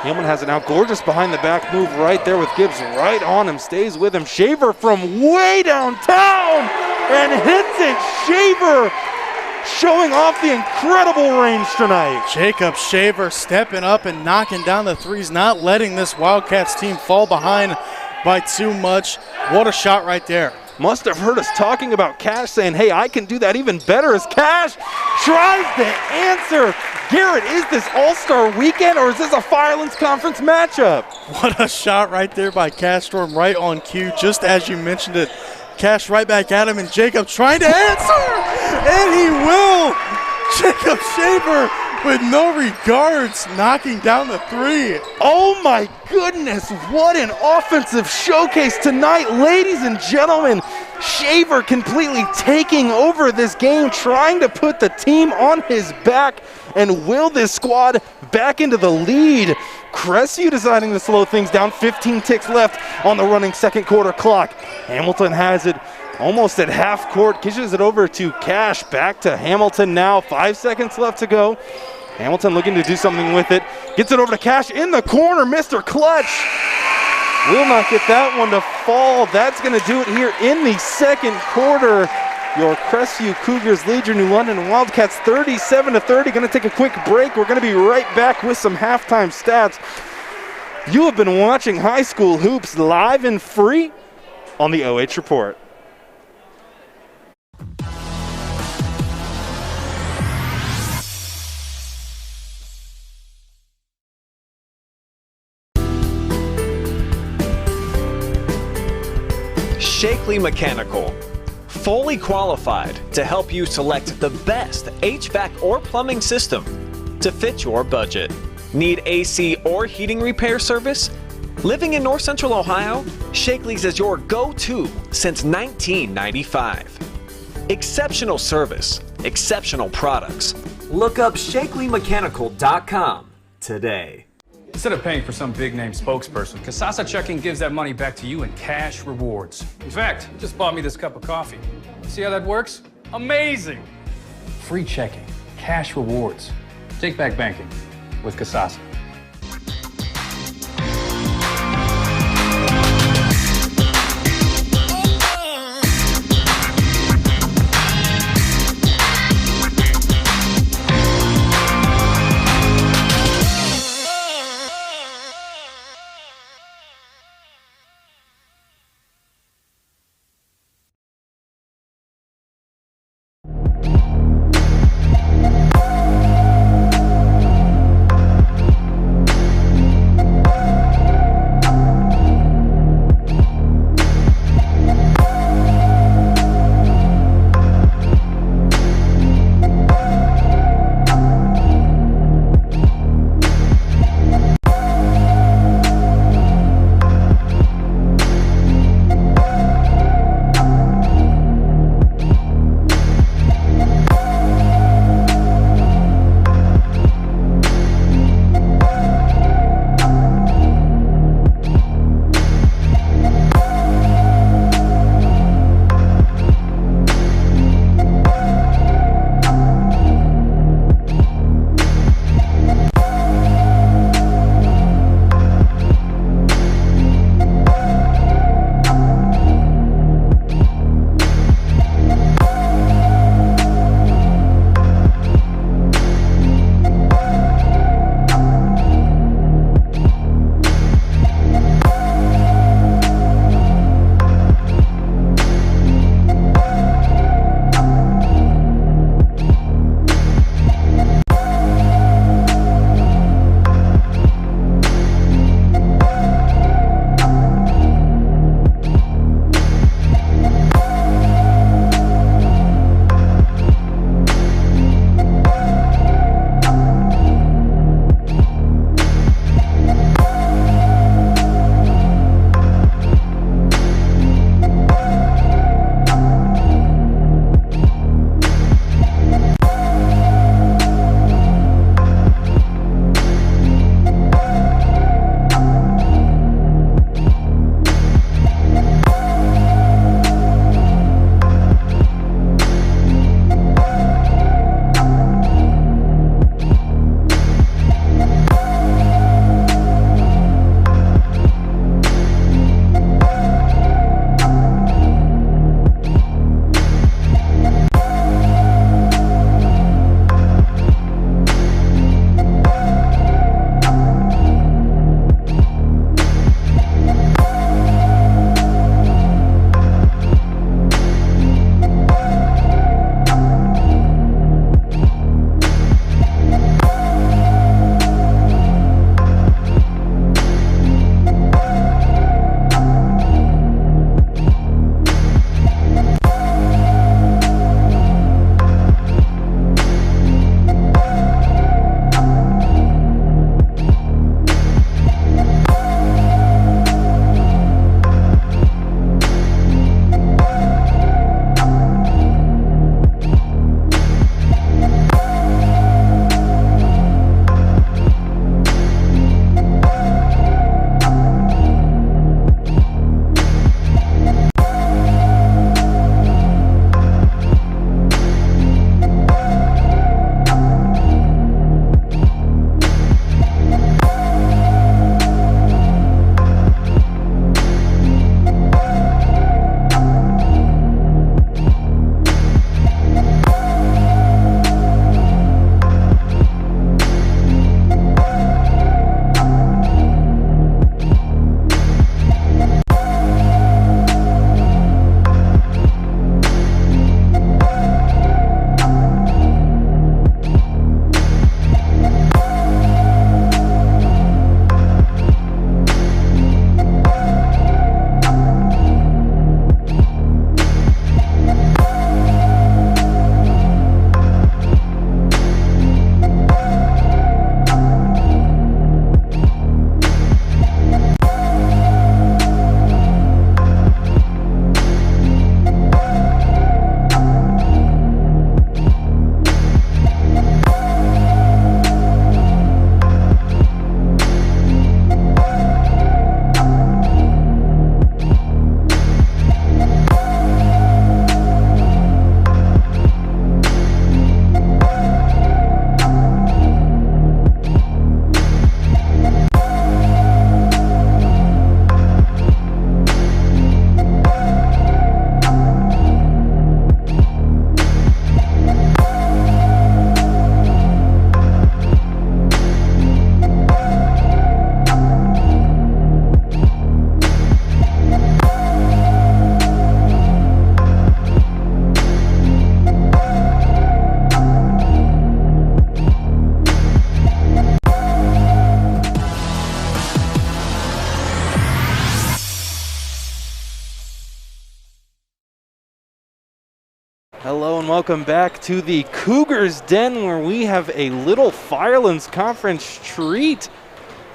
Heelman has it now. Gorgeous behind the back move right there with Gibbs right on him. Stays with him. Shaver from way downtown and hits it. Shaver showing off the incredible range tonight. Jacob Shaver stepping up and knocking down the threes, not letting this Wildcats team fall behind by too much. What a shot right there. Must have heard us talking about Cash saying, hey, I can do that even better, as Cash tries to answer. Garrett, is this All-Star Weekend or is this a Firelands Conference matchup? What a shot right there by Cash Storm, right on cue, just as you mentioned it. Cash right back at him, and Jacob trying to answer, and he will. Jacob Shaver with no regards, knocking down the three. Oh my goodness, what an offensive showcase tonight, ladies and gentlemen. Shaver completely taking over this game, trying to put the team on his back and will this squad back into the lead. Crestview deciding to slow things down. 15 ticks left on the running second quarter clock. Hamilton has it almost at half court, kisses it over to Cash. Back to Hamilton now, 5 seconds left to go. Hamilton looking to do something with it. Gets it over to Cash in the corner, Mr. Clutch. Will not get that one to fall. That's gonna do it here in the second quarter. Your Crestview Cougars lead your New London Wildcats 37-30. Gonna take a quick break. We're gonna be right back with some halftime stats. You have been watching high school hoops live and free on the OH Report. Shakely Mechanical, fully qualified to help you select the best HVAC or plumbing system to fit your budget. Need AC or heating repair service? Living in North Central Ohio, Shakely's is your go-to since 1995. Exceptional service, exceptional products. Look up shakelymechanical.com today. Instead of paying for some big-name spokesperson, Casasa Checking gives that money back to you in cash rewards. In fact, it just bought me this cup of coffee. See how that works? Amazing! Free checking, cash rewards. Take back banking with Casasa. Hello and welcome back to the Cougars Den, where we have a little Firelands Conference treat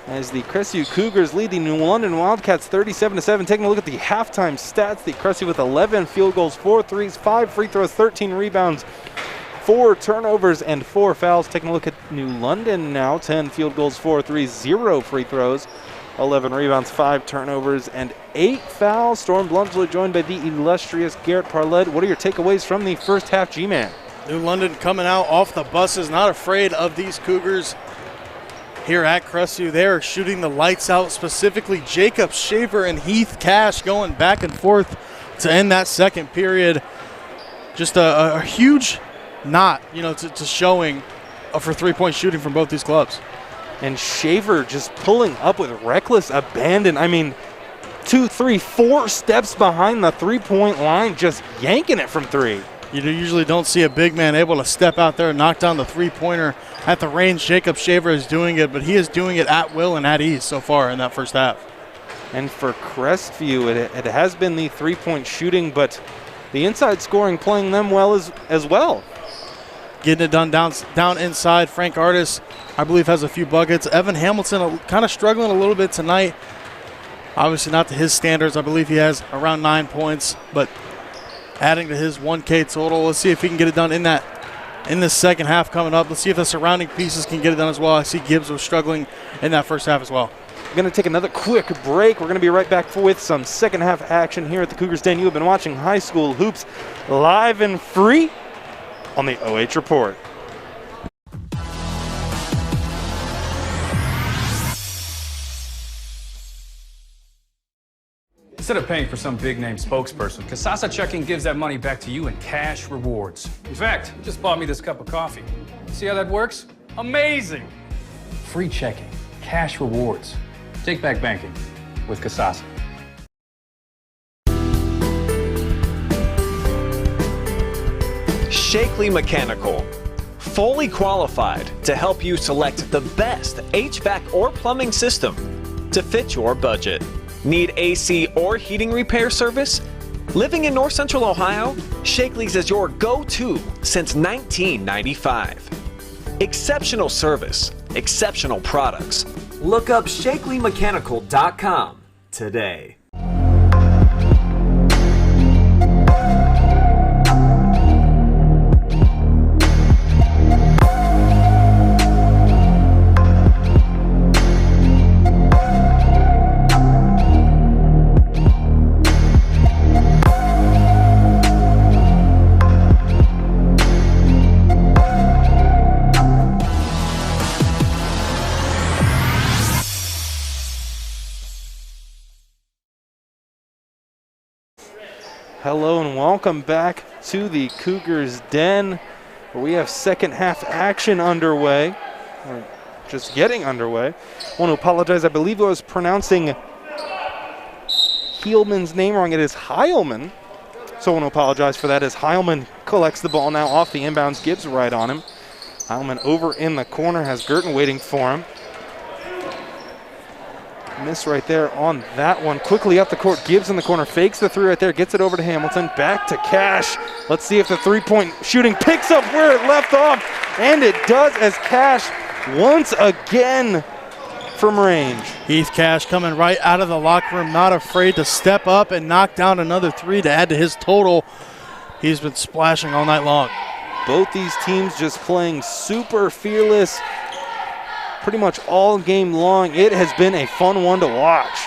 as the Crestview Cougars lead the New London Wildcats 37-7. Taking a look at the halftime stats, the Crestview with 11 field goals, 4 threes, 5 free throws, 13 rebounds, 4 turnovers, and 4 fouls. Taking a look at New London now, 10 field goals, 4 threes, 0 free throws, 11 rebounds, 5 turnovers, and 8 fouls. Storm Blumsley joined by the illustrious Garrett Parlett. What are your takeaways from the first half, G-Man? New London coming out off the buses, not afraid of these Cougars here at Crestview. They are shooting the lights out, specifically Jacob Shaver and Heath Cash going back and forth to end that second period. Just a huge knot, to showing for three-point shooting from both these clubs. And Shaver just pulling up with reckless abandon. I mean, 2, 3, 4 steps behind the three-point line, just yanking it from 3. You usually don't see a big man able to step out there and knock down the three-pointer at the range Jacob Shaver is doing it, but he is doing it at will and at ease so far in that first half. And for Crestview, it has been the three-point shooting, but the inside scoring playing them well as well. Getting it done down inside. Frank Artis, I believe, has a few buckets. Evan Hamilton kind of struggling a little bit tonight. Obviously not to his standards. I believe he has around 9 points, but adding to his 1K total. Let's see if he can get it done in this second half coming up. Let's see if the surrounding pieces can get it done as well. I see Gibbs was struggling in that first half as well. We're going to take another quick break. We're going to be right back with some second half action here at the Cougars Den. You have been watching high school hoops live and free on the OH Report. Instead of paying for some big-name spokesperson, Casasa Checking gives that money back to you in cash rewards. In fact, you just bought me this cup of coffee. See how that works? Amazing! Free checking, cash rewards. Take back banking with Casasa. Shakely Mechanical, fully qualified to help you select the best HVAC or plumbing system to fit your budget. Need AC or heating repair service? Living in North Central Ohio, Shakely's is your go-to since 1995. Exceptional service, exceptional products. Look up shakelymechanical.com today. Hello and welcome back to the Cougars Den, where we have second half action underway, or just getting underway. I want to apologize. I believe I was pronouncing Heilman's name wrong. It is Heilman. So I want to apologize for that as Heilman collects the ball now off the inbounds. Gibbs right on him. Heilman over in the corner, has Girton waiting for him. Miss right there on that one. Quickly up the court. Gibbs in the corner. Fakes the three right there. Gets it over to Hamilton. Back to Cash. Let's see if the three-point shooting picks up where it left off. And it does, as Cash once again from range. Heath Cash coming right out of the locker room. Not afraid to step up and knock down another three to add to his total. He's been splashing all night long. Both these teams just playing super fearless pretty much all game long. It has been a fun one to watch.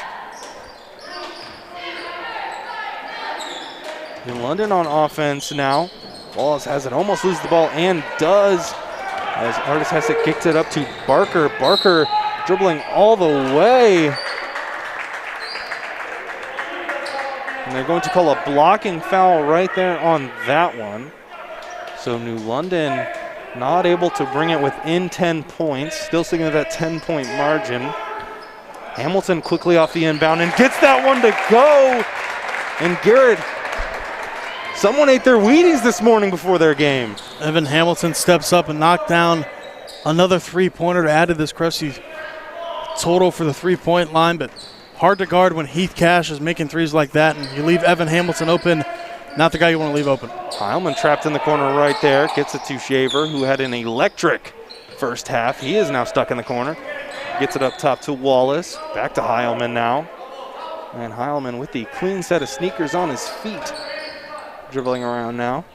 New London on offense now. Wallace has it, almost loses the ball, and does, as Artis has it, kicked it up to Barker. Barker dribbling all the way. And they're going to call a blocking foul right there on that one. So New London not able to bring it within 10 points. Still sticking to that 10-point margin. Hamilton quickly off the inbound and gets that one to go. And Garrett, someone ate their Wheaties this morning before their game. Evan Hamilton steps up and knocked down another three-pointer to add to this Crestview total for the three-point line, but hard to guard when Heath Cash is making threes like that, and you leave Evan Hamilton open not the guy you want to leave open. Heilman trapped in the corner right there. Gets it to Shaver, who had an electric first half. He is now stuck in the corner. Gets it up top to Wallace. Back to Heilman now. And Heilman with the clean set of sneakers on his feet. Dribbling around now.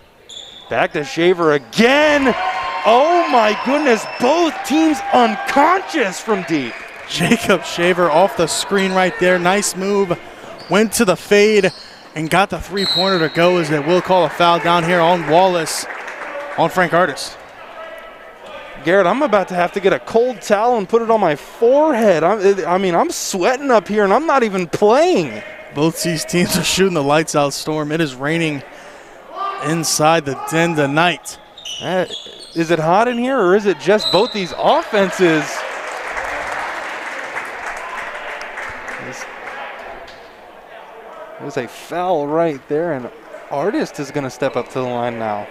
Back to Shaver again. Oh my goodness, both teams unconscious from deep. Jacob Shaver off the screen right there. Nice move. Went to the fade and got the three-pointer to go, as they will call a foul down here on Wallace on Frank Artis. Garrett, I'm about to have to get a cold towel and put it on my forehead. I'm sweating up here, and I'm not even playing. Both these teams are shooting the lights out, Storm. It is raining inside the Den tonight. Is it hot in here, or is it just both these offenses? There's a foul right there, and Artist is going to step up to the line now.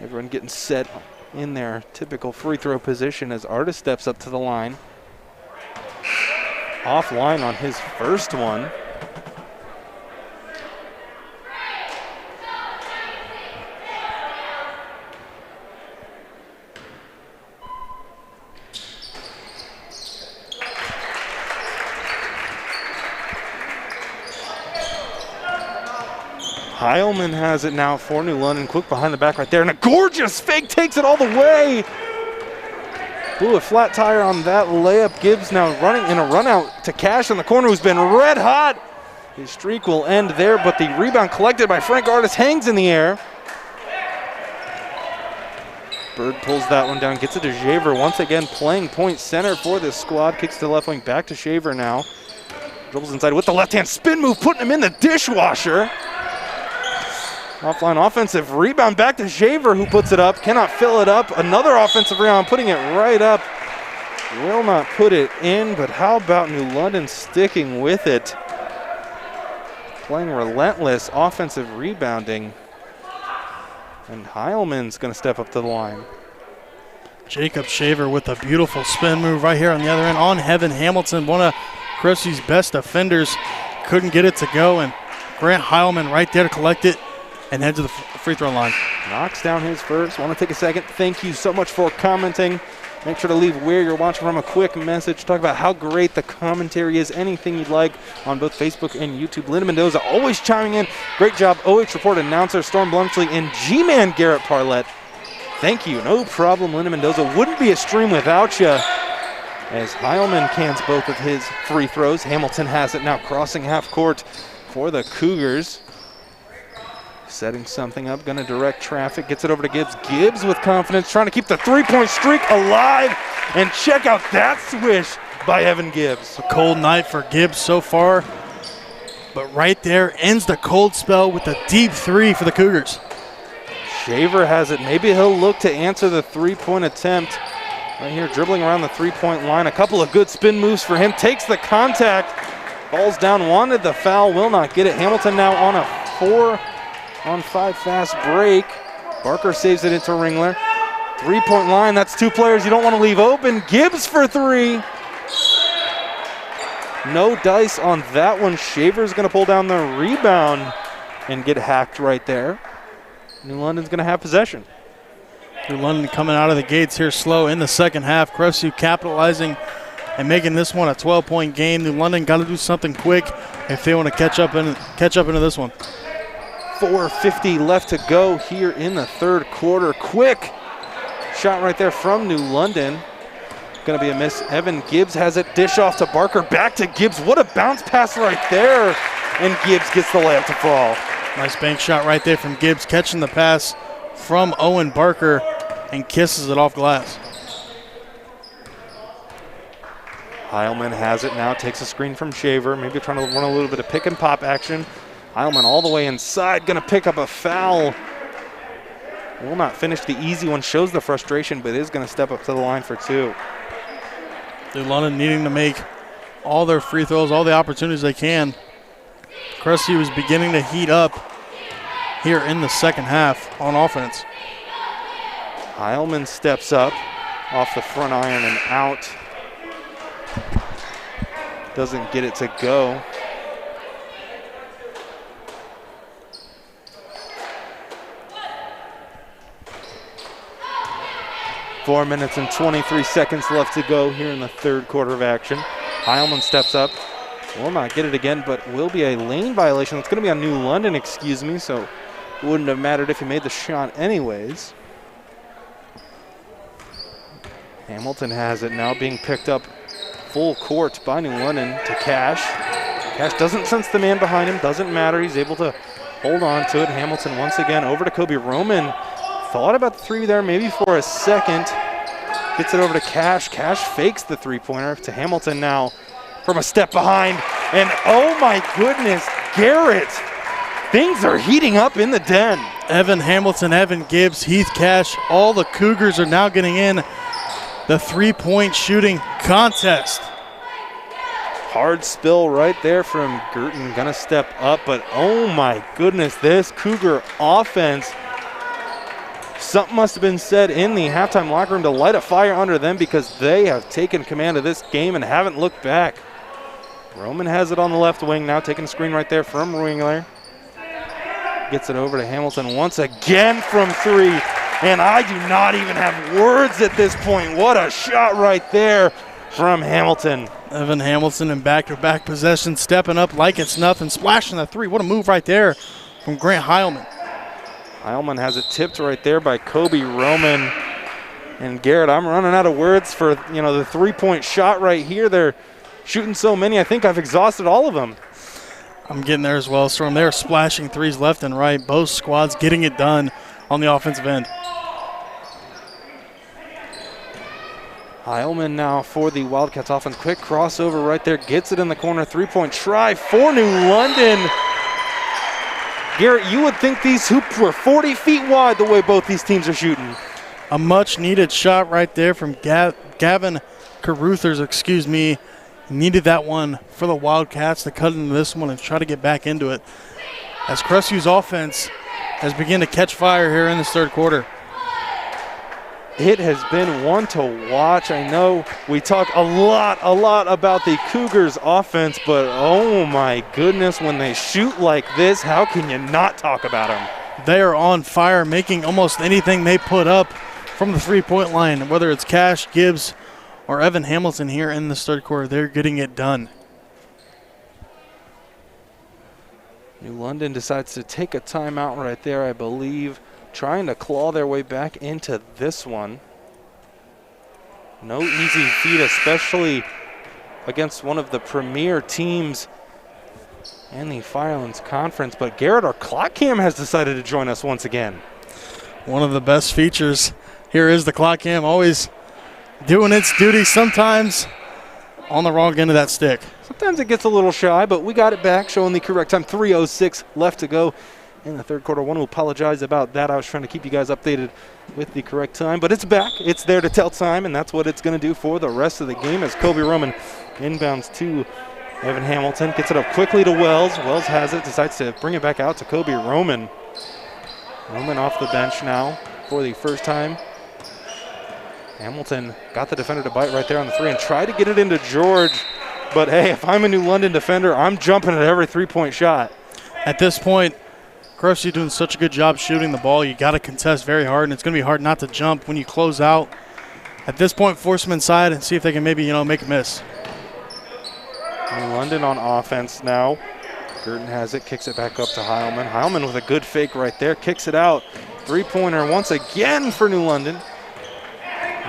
Everyone getting set in their typical free throw position as Artist steps up to the line. Offline on his first one. Heilman has it now for New London. Quick behind the back right there, and a gorgeous fake takes it all the way. Blew a flat tire on that layup. Gibbs now running in a run out to Cash in the corner, who's been red hot. His streak will end there, but the rebound collected by Frank Artis hangs in the air. Bird pulls that one down, gets it to Shaver. Once again playing point center for this squad. Kicks to the left wing, back to Shaver now. Dribbles inside with the left-hand spin move, putting him in the dishwasher. Offline offensive rebound, back to Shaver, who puts it up. Cannot fill it up. Another offensive rebound, putting it right up. Will not put it in, but how about New London sticking with it? Playing relentless offensive rebounding. And Heilman's going to step up to the line. Jacob Shaver with a beautiful spin move right here on the other end on Evan Hamilton, one of Cressview's best defenders. Couldn't get it to go, and Grant Heilman right there to collect it and head to the free throw line. Knocks down his first. Want to take a second. Thank you so much for commenting. Make sure to leave where you're watching from, a quick message. Talk about how great the commentary is. Anything you'd like on both Facebook and YouTube. Linda Mendoza always chiming in. Great job, OH Report announcer Storm Bluntschli and G-Man Garrett Parlett. Thank you. No problem, Linda Mendoza. Wouldn't be a stream without you. As Heilman cans both of his free throws. Hamilton has it now, crossing half court for the Cougars. Setting something up, going to direct traffic, gets it over to Gibbs. Gibbs with confidence, trying to keep the three-point streak alive. And check out that swish by Evan Gibbs. A cold night for Gibbs so far, but right there ends the cold spell with a deep three for the Cougars. Shaver has it. Maybe he'll look to answer the three-point attempt. Right here, dribbling around the three-point line. A couple of good spin moves for him. Takes the contact. Falls down, wanted the foul, will not get it. Hamilton now on a 4-on-5 fast break. Barker saves it into Ringler. Three-point line, that's two players you don't want to leave open. Gibbs for three. No dice on that one. Shaver's going to pull down the rebound and get hacked right there. New London's going to have possession. New London coming out of the gates here slow in the second half. Crestview capitalizing and making this one a 12-point game. New London got to do something quick if they want to catch up into this one. 4:50 left to go here in the third quarter. Quick shot right there from New London. Going to be a miss. Evan Gibbs has it. Dish off to Barker. Back to Gibbs. What a bounce pass right there. And Gibbs gets the layup to fall. Nice bank shot right there from Gibbs, catching the pass from Owen Barker and kisses it off glass. Heilman has it now. Takes a screen from Shaver. Maybe trying to run a little bit of pick and pop action. Heilman all the way inside, going to pick up a foul. Will not finish the easy one, shows the frustration, but is going to step up to the line for two. New London needing to make all their free throws, all the opportunities they can. Crestview is beginning to heat up here in the second half on offense. Heilman steps up off the front iron and out. Doesn't get it to go. Four minutes and 23 seconds left to go here in the third quarter of action. Heilman steps up. Will not get it again, but will be a lane violation. It's going to be on New London, excuse me, so it wouldn't have mattered if he made the shot anyways. Hamilton has it now, being picked up full court by New London to Cash. Cash doesn't sense the man behind him, doesn't matter. He's able to hold on to it. Hamilton once again over to Kobe Roman. Thought about the three there maybe for a second. Gets it over to Cash. Cash fakes the three-pointer to Hamilton now from a step behind. And oh my goodness, Garrett. Things are heating up in the Den. Evan Hamilton, Evan Gibbs, Heath Cash, all the Cougars are now getting in the three-point shooting contest. Hard spill right there from Girton. Gonna step up, but oh my goodness, this Cougar offense. Something must have been said in the halftime locker room to light a fire under them, because they have taken command of this game and haven't looked back. Roman has it on the left wing now, taking a screen right there from Ringler. Gets it over to Hamilton once again from three. And I do not even have words at this point. What a shot right there from Hamilton. Evan Hamilton in back-to-back possession, stepping up like it's nothing, splashing the three. What a move right there from Grant Heilman. Heilman has it tipped right there by Kobe Roman. And Garrett, I'm running out of words for the three-point shot right here. They're shooting so many, I think I've exhausted all of them. I'm getting there as well, Storm. They're splashing threes left and right. Both squads getting it done on the offensive end. Heilman now for the Wildcats offense. Quick crossover right there. Gets it in the corner. Three-point try for New London. Garrett, you would think these hoops were 40 feet wide the way both these teams are shooting. A much-needed shot right there from Gavin Caruthers, He needed that one for the Wildcats to cut into this one and try to get back into it, as Crestview's offense has begun to catch fire here in this third quarter. It has been one to watch. I know we talk a lot about the Cougars offense, but oh my goodness, when they shoot like this, how can you not talk about them? They are on fire, making almost anything they put up from the three-point line, whether it's Cash, Gibbs, or Evan Hamilton here in this third quarter. They're getting it done. New London decides to take a timeout right there, I believe, trying to claw their way back into this one. No easy feat, especially against one of the premier teams in the Firelands Conference. But Garrett, our clock cam has decided to join us once again. One of the best features here is the clock cam, always doing its duty, sometimes on the wrong end of that stick. Sometimes it gets a little shy, but we got it back, showing the correct time. 3:06 left to go in the third quarter. I want to apologize about that. I was trying to keep you guys updated with the correct time, but it's back. It's there to tell time, and that's what it's going to do for the rest of the game, as Kobe Roman inbounds to Evan Hamilton. Gets it up quickly to Wells. Wells has it, decides to bring it back out to Kobe Roman. Roman off the bench now for the first time. Hamilton got the defender to bite right there on the three and tried to get it into George. But hey, if I'm a New London defender, I'm jumping at every three-point shot. At this point, Crestview doing such a good job shooting the ball. You got to contest very hard, and it's going to be hard not to jump when you close out. At this point, force them inside and see if they can maybe, make a miss. New London on offense now. Girton has it, kicks it back up to Heilman. Heilman with a good fake right there, kicks it out. Three-pointer once again for New London.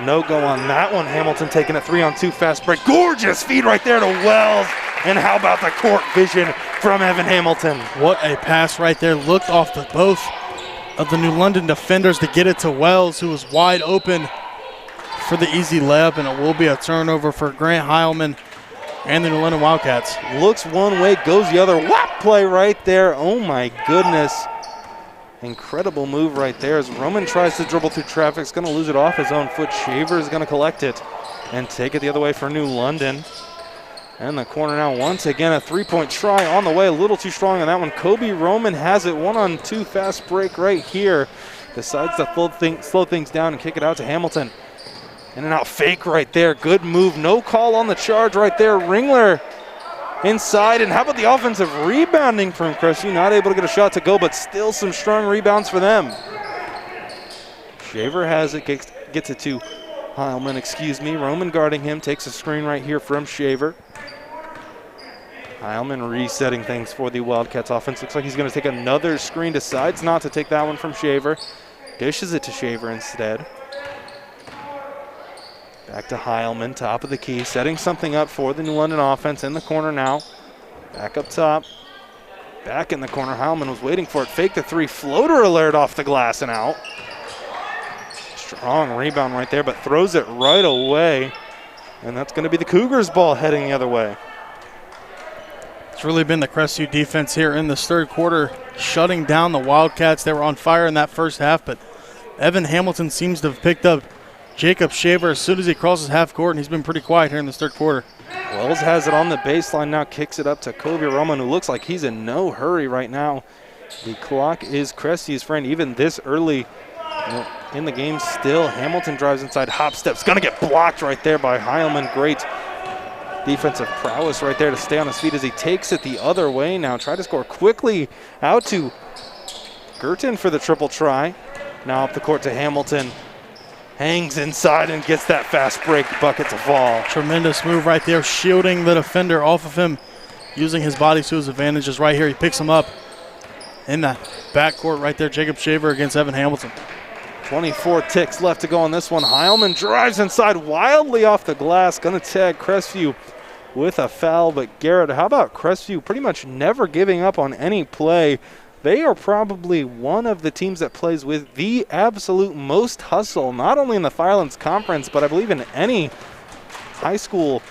No go on that one. Hamilton taking a 3-on-2 fast break. Gorgeous feed right there to Wells. And how about the court vision from Evan Hamilton? What a pass right there. Looked off the both of the New London defenders to get it to Wells, who was wide open for the easy layup, and it will be a turnover for Grant Heilman and the New London Wildcats. Looks one way, goes the other. Whap play right there. Oh my goodness. Incredible move right there as Roman tries to dribble through traffic. He's going to lose it off his own foot. Shaver is going to collect it and take it the other way for New London. And the corner now once again, a three-point try on the way. A little too strong on that one. Kobe Roman has it. 1-on-2 fast break right here. decides to slow things down and kick it out to Hamilton. In and out fake right there. Good move. No call on the charge right there. Ringler inside. And how about the offensive rebounding from Crestview? Not able to get a shot to go, but still some strong rebounds for them. Shaver has it. Gets it to Heilman, Roman guarding him. Takes a screen right here from Shaver. Heilman resetting things for the Wildcats offense. Looks like he's going to take another screen. Decides not to take that one from Shaver. Dishes it to Shaver instead. Back to Heilman, top of the key, setting something up for the New London offense in the corner now. Back up top. Back in the corner. Heilman was waiting for it. Fake the three. Floater alert off the glass and out. Strong rebound right there, but throws it right away. And that's going to be the Cougars' ball heading the other way. It's really been the Crestview defense here in this third quarter, shutting down the Wildcats. They were on fire in that first half, but Evan Hamilton seems to have picked up Jacob Shaver as soon as he crosses half court, and he's been pretty quiet here in this third quarter. Wells has it on the baseline now, kicks it up to Kobe Roman, who looks like he's in no hurry right now. The clock is Crestview's friend even this early in the game still. Hamilton drives inside, hop steps, gonna get blocked right there by Heilman. Great defensive prowess right there to stay on his feet as he takes it the other way now. Try to score quickly out to Girton for the triple try. Now up the court to Hamilton. Hangs inside and gets that fast break bucket to fall. Tremendous move right there, shielding the defender off of him, using his body to his advantages right here. He picks him up in the backcourt right there. Jacob Shaver against Evan Hamilton. 24 ticks left to go on this one. Heilman drives inside wildly off the glass. Gonna tag Crestview with a foul. But Garrett, how about Crestview pretty much never giving up on any play? They are probably one of the teams that plays with the absolute most hustle, not only in the Firelands Conference, but I believe in any high school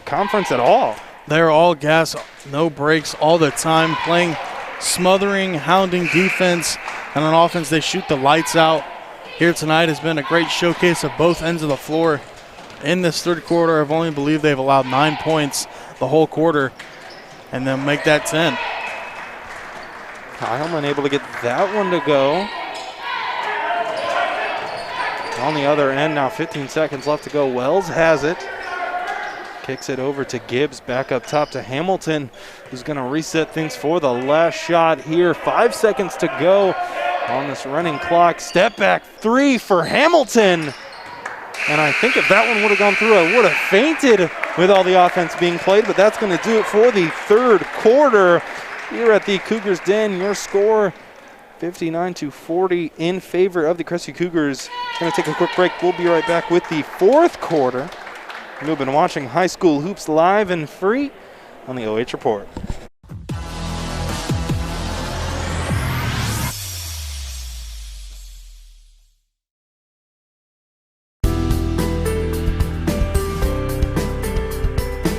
conference at all. They're all gas, no breaks all the time, playing smothering, hounding defense, and on offense they shoot the lights out. Here tonight has been a great showcase of both ends of the floor. In this third quarter, I've only believed they've allowed 9 points the whole quarter, and then make that 10. Heilman able to get that one to go. On the other end now, 15 seconds left to go. Wells has it. Kicks it over to Gibbs, back up top to Hamilton, who's going to reset things for the last shot here. 5 seconds to go on this running clock. Step back three for Hamilton. And I think if that one would have gone through, I would have fainted with all the offense being played, but that's going to do it for the third quarter. Here at the Cougars Den, your score 59-40 in favor of the Crestview Cougars. Going to take a quick break. We'll be right back with the fourth quarter. You've been watching High School Hoops live and free on the OH Report.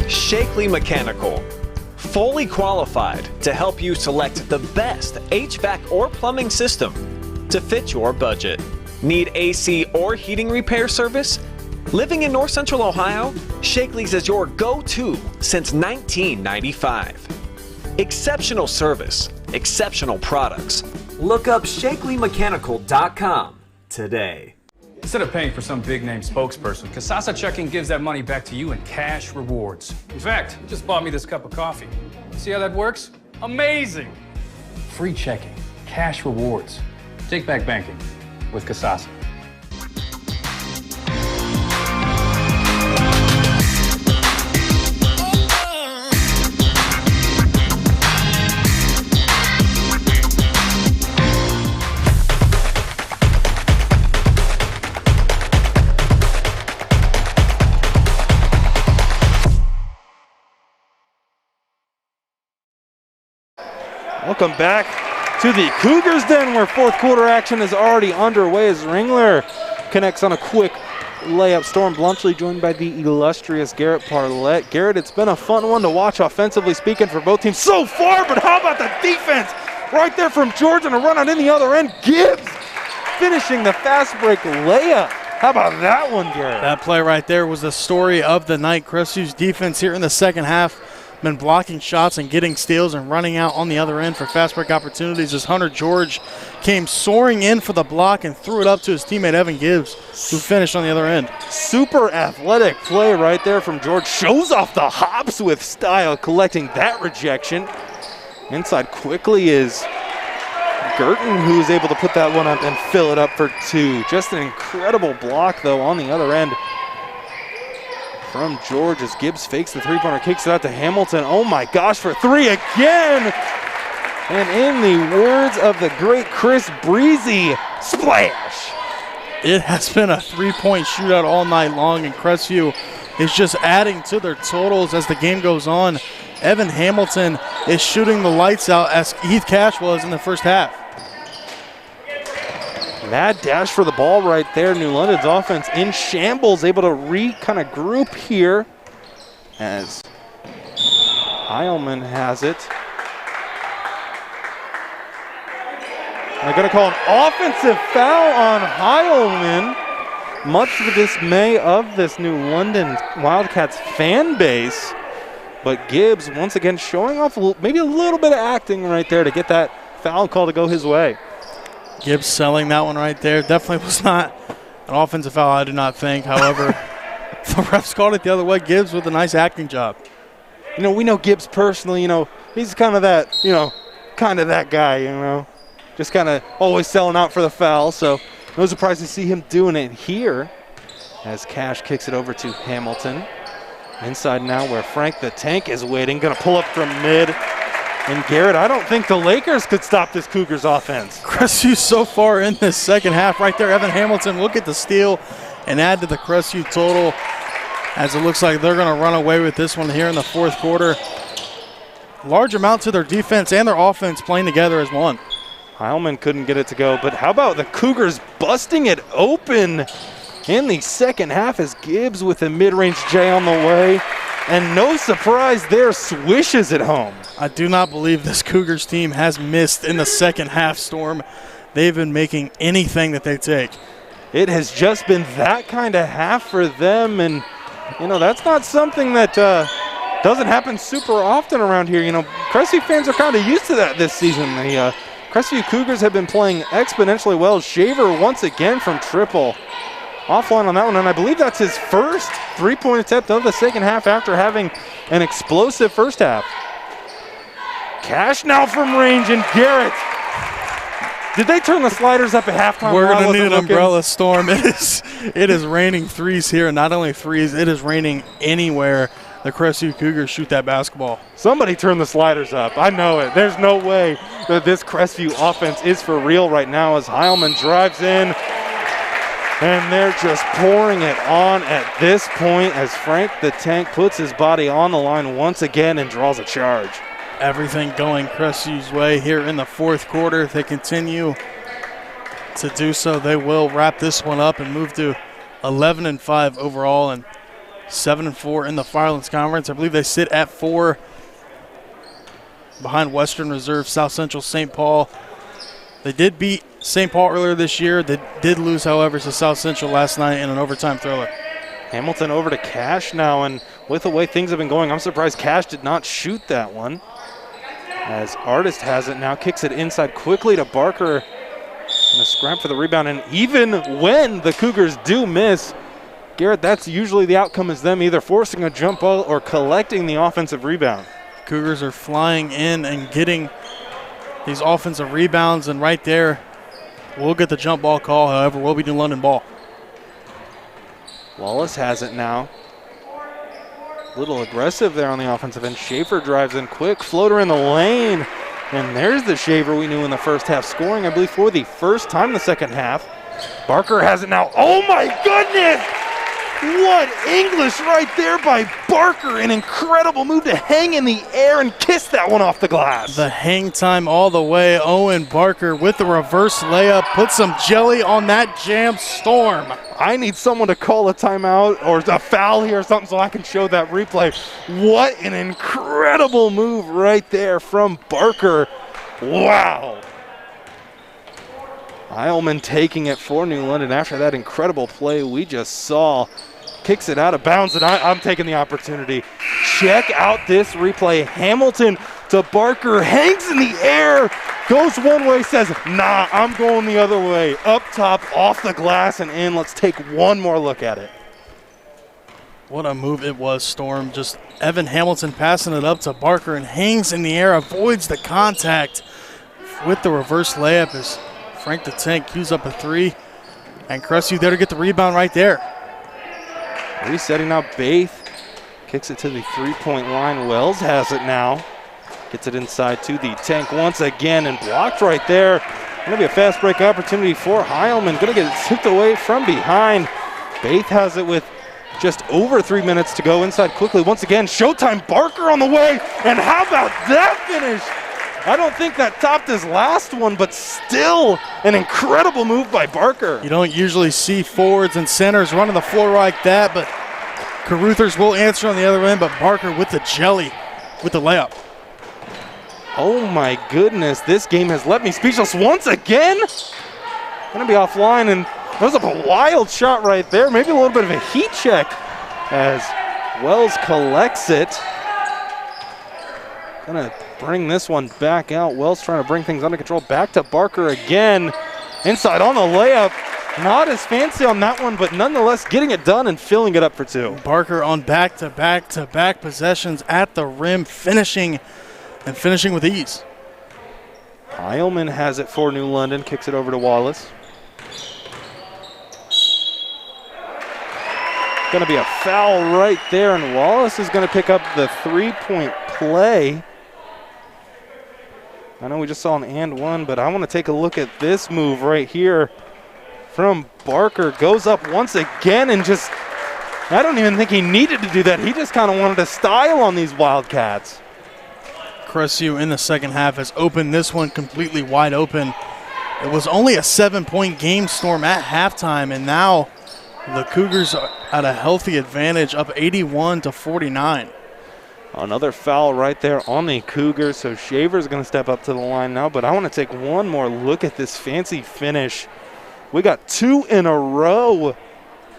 Shakely Mechanical. Fully qualified to help you select the best HVAC or plumbing system to fit your budget. Need AC or heating repair service? Living in North Central Ohio, Shakely's is your go-to since 1995. Exceptional service, exceptional products. Look up ShakelyMechanical.com today. Instead of paying for some big-name spokesperson, Casasa Checking gives that money back to you in cash rewards. In fact, it just bought me this cup of coffee. See how that works? Amazing! Free checking, cash rewards. Take back banking with Casasa. Welcome back to the Cougars Den, where fourth quarter action is already underway as Ringler connects on a quick layup. Storm Blunchley joined by the illustrious Garrett Parlett. Garrett, it's been a fun one to watch offensively speaking for both teams so far, but how about the defense right there from George and a run out in the other end. Gibbs finishing the fast break layup. How about that one, Garrett? That play right there was the story of the night. Crestview's defense here in the second half been blocking shots and getting steals and running out on the other end for fast break opportunities as Hunter George came soaring in for the block and threw it up to his teammate Evan Gibbs, who finished on the other end. Super athletic play right there from George. Shows off the hops with style, collecting that rejection. Inside quickly is Girton, who's able to put that one up and fill it up for 2. Just an incredible block, though, on the other end from George as Gibbs fakes the three-pointer, kicks it out to Hamilton. Oh my gosh, for 3 again! And in the words of the great Chris Breezy, splash! It has been a three-point shootout all night long, and Crestview is just adding to their totals as the game goes on. Evan Hamilton is shooting the lights out as Heath Cash was in the first half. Mad dash for the ball right there. New London's offense in shambles, able to kind of group here as Heilman has it. They're going to call an offensive foul on Heilman, much to the dismay of this New London Wildcats fan base. But Gibbs once again showing off maybe a little bit of acting right there to get that foul call to go his way. Gibbs selling that one right there. Definitely was not an offensive foul, I do not think. However, the refs called it the other way. Gibbs with a nice acting job. You know, we know Gibbs personally, you know, he's kind of that, that guy, you know. Just kind of always selling out for the foul, so no surprise to see him doing it here as Cash kicks it over to Hamilton. Inside now where Frank the Tank is waiting, going to pull up from mid. And Garrett, I don't think the Lakers could stop this Cougars offense. Crestview so far in this second half right there. Evan Hamilton will get the steal and add to the Crestview total as it looks like they're going to run away with this one here in the fourth quarter. Large amount to their defense and their offense playing together as one. Heilman couldn't get it to go, but how about the Cougars busting it open in the second half as Gibbs with a mid-range J on the way. And no surprise there, swishes it home. I do not believe this Cougars team has missed in the second half, Storm. They've been making anything that they take. It has just been that kind of half for them, and, you know, that's not something that doesn't happen super often around here. You know, Crestview fans are kind of used to that this season. The Crestview Cougars have been playing exponentially well. Shaver once again from triple. Offline on that one, and I believe that's his first three-point attempt of the second half after having an explosive first half. Cash now from range, and Garrett. Did they turn the sliders up at halftime? We're going to need an umbrella, Storm. It is raining threes here, and not only threes, it is raining anywhere the Crestview Cougars shoot that basketball. Somebody turn the sliders up. I know it. There's no way that this Crestview offense is for real right now as Heilman drives in. And they're just pouring it on at this point as Frank the Tank puts his body on the line once again and draws a charge. Everything going Crestview's way here in the fourth quarter. If they continue to do so, they will wrap this one up and move to 11-5 overall and 7-4 in the Firelands Conference. I believe they sit at 4 behind Western Reserve, South Central, St. Paul. They did beat St. Paul earlier this year. They did lose, however, to South Central last night in an overtime thriller. Hamilton over to Cash now, and with the way things have been going, I'm surprised Cash did not shoot that one. As Artist has it now, kicks it inside quickly to Barker. And a scrap for the rebound, and even when the Cougars do miss, Garrett, that's usually the outcome is them either forcing a jump ball or collecting the offensive rebound. Cougars are flying in and getting these offensive rebounds, and right there, we'll get the jump ball call. However, we'll be New London ball. Wallace has it now. A little aggressive there on the offensive end. Schaefer drives in quick, floater in the lane. And there's the Shaver we knew in the first half, scoring, I believe, for the first time in the second half. Barker has it now. Oh, my goodness! What English right there by Barker. An incredible move to hang in the air and kiss that one off the glass. The hang time all the way. Owen Barker with the reverse layup. Put some jelly on that jam, Storm. I need someone to call a timeout or a foul here or something so I can show that replay. What an incredible move right there from Barker. Wow. Heilman taking it for New London after that incredible play we just saw. kicks it out of bounds, and I'm taking the opportunity. Check out this replay. Hamilton to Barker, hangs in the air, goes one way, says, nah, I'm going the other way. Up top, off the glass, and in. Let's take one more look at it. What a move it was, Storm. Just Evan Hamilton passing it up to Barker and hangs in the air, avoids the contact with the reverse layup as Frank the Tank cues up a three. And Crestview there to get the rebound right there. Resetting now, Baith kicks it to the three-point line. Wells has it now. Gets it inside to the Tank once again and blocked right there. Going to be a fast break opportunity for Heilman. Going to get it tipped away from behind. Baith has it with just over 3 minutes to go inside quickly. Once again, Showtime Barker on the way. And how about that finish? I don't think that topped his last one, but still an incredible move by Barker. You don't usually see forwards and centers running the floor like that, but Caruthers will answer on the other end, but Barker with the jelly with the layup. Oh my goodness, this game has left me speechless once again. Gonna be offline, and that was a wild shot right there. Maybe a little bit of a heat check as Wells collects it. Gonna bring this one back out. Wells trying to bring things under control. Back to Barker again. Inside on the layup. Not as fancy on that one, but nonetheless getting it done and filling it up for two. Barker on back-to-back possessions at the rim, finishing with ease. Heilman has it for New London. Kicks it over to Wallace. Going to be a foul right there, and Wallace is going to pick up the three-point play. I know we just saw an and one, but I want to take a look at this move right here from Barker. Goes up once again and just, I don't even think he needed to do that. He just kind of wanted to style on these Wildcats. Crestview in the second half has opened this one completely wide open. It was only a 7-point game, Storm, at halftime, and now the Cougars are at a healthy advantage, up 81-49. Another foul right there on the Cougars, so Shaver's going to step up to the line now, but I want to take one more look at this fancy finish. We got two in a row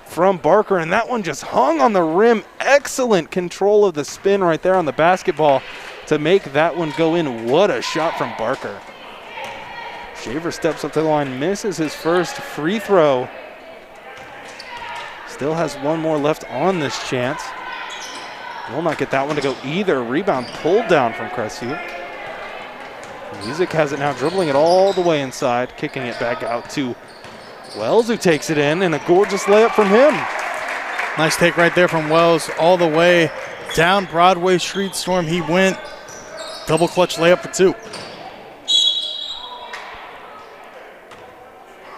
from Barker, and that one just hung on the rim. Excellent control of the spin right there on the basketball to make that one go in. What a shot from Barker. Shaver steps up to the line, misses his first free throw. Still has one more left on this chance. Will not get that one to go either. Rebound pulled down from Crestview. Music has it now, dribbling it all the way inside, kicking it back out to Wells, who takes it in, and a gorgeous layup from him. Nice take right there from Wells, all the way down Broadway Street, Storm. He went double clutch layup for two.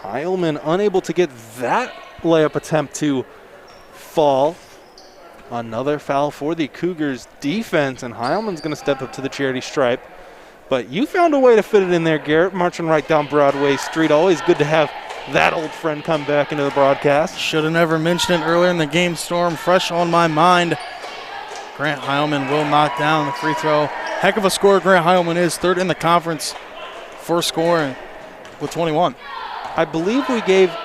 Heilman unable to get that layup attempt to fall. Another foul for the Cougars defense, and Heilman's going to step up to the charity stripe. But you found a way to fit it in there, Garrett, marching right down Broadway Street. Always good to have that old friend come back into the broadcast. Should have never mentioned it earlier in the game, Storm. Fresh on my mind. Grant Heilman will knock down the free throw. Heck of a scorer Grant Heilman is, third in the conference for scoring with 21. I believe we gave,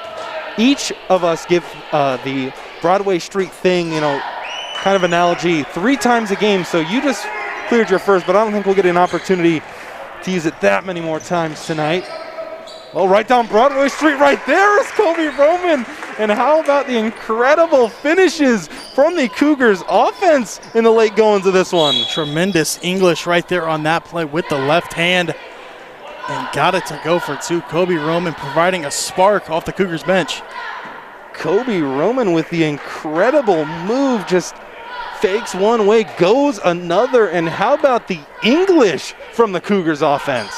each of us give the Broadway Street thing, kind of analogy 3 times a game, so you just cleared your first, but I don't think we'll get an opportunity to use it that many more times tonight. Well, right down Broadway Street right there is Kobe Roman. And how about the incredible finishes from the Cougars offense in the late goings of this one? Tremendous English right there on that play with the left hand. And got it to go for two. Kobe Roman providing a spark off the Cougars bench. Kobe Roman with the incredible move, just fakes one way, goes another. And how about the English from the Cougars offense?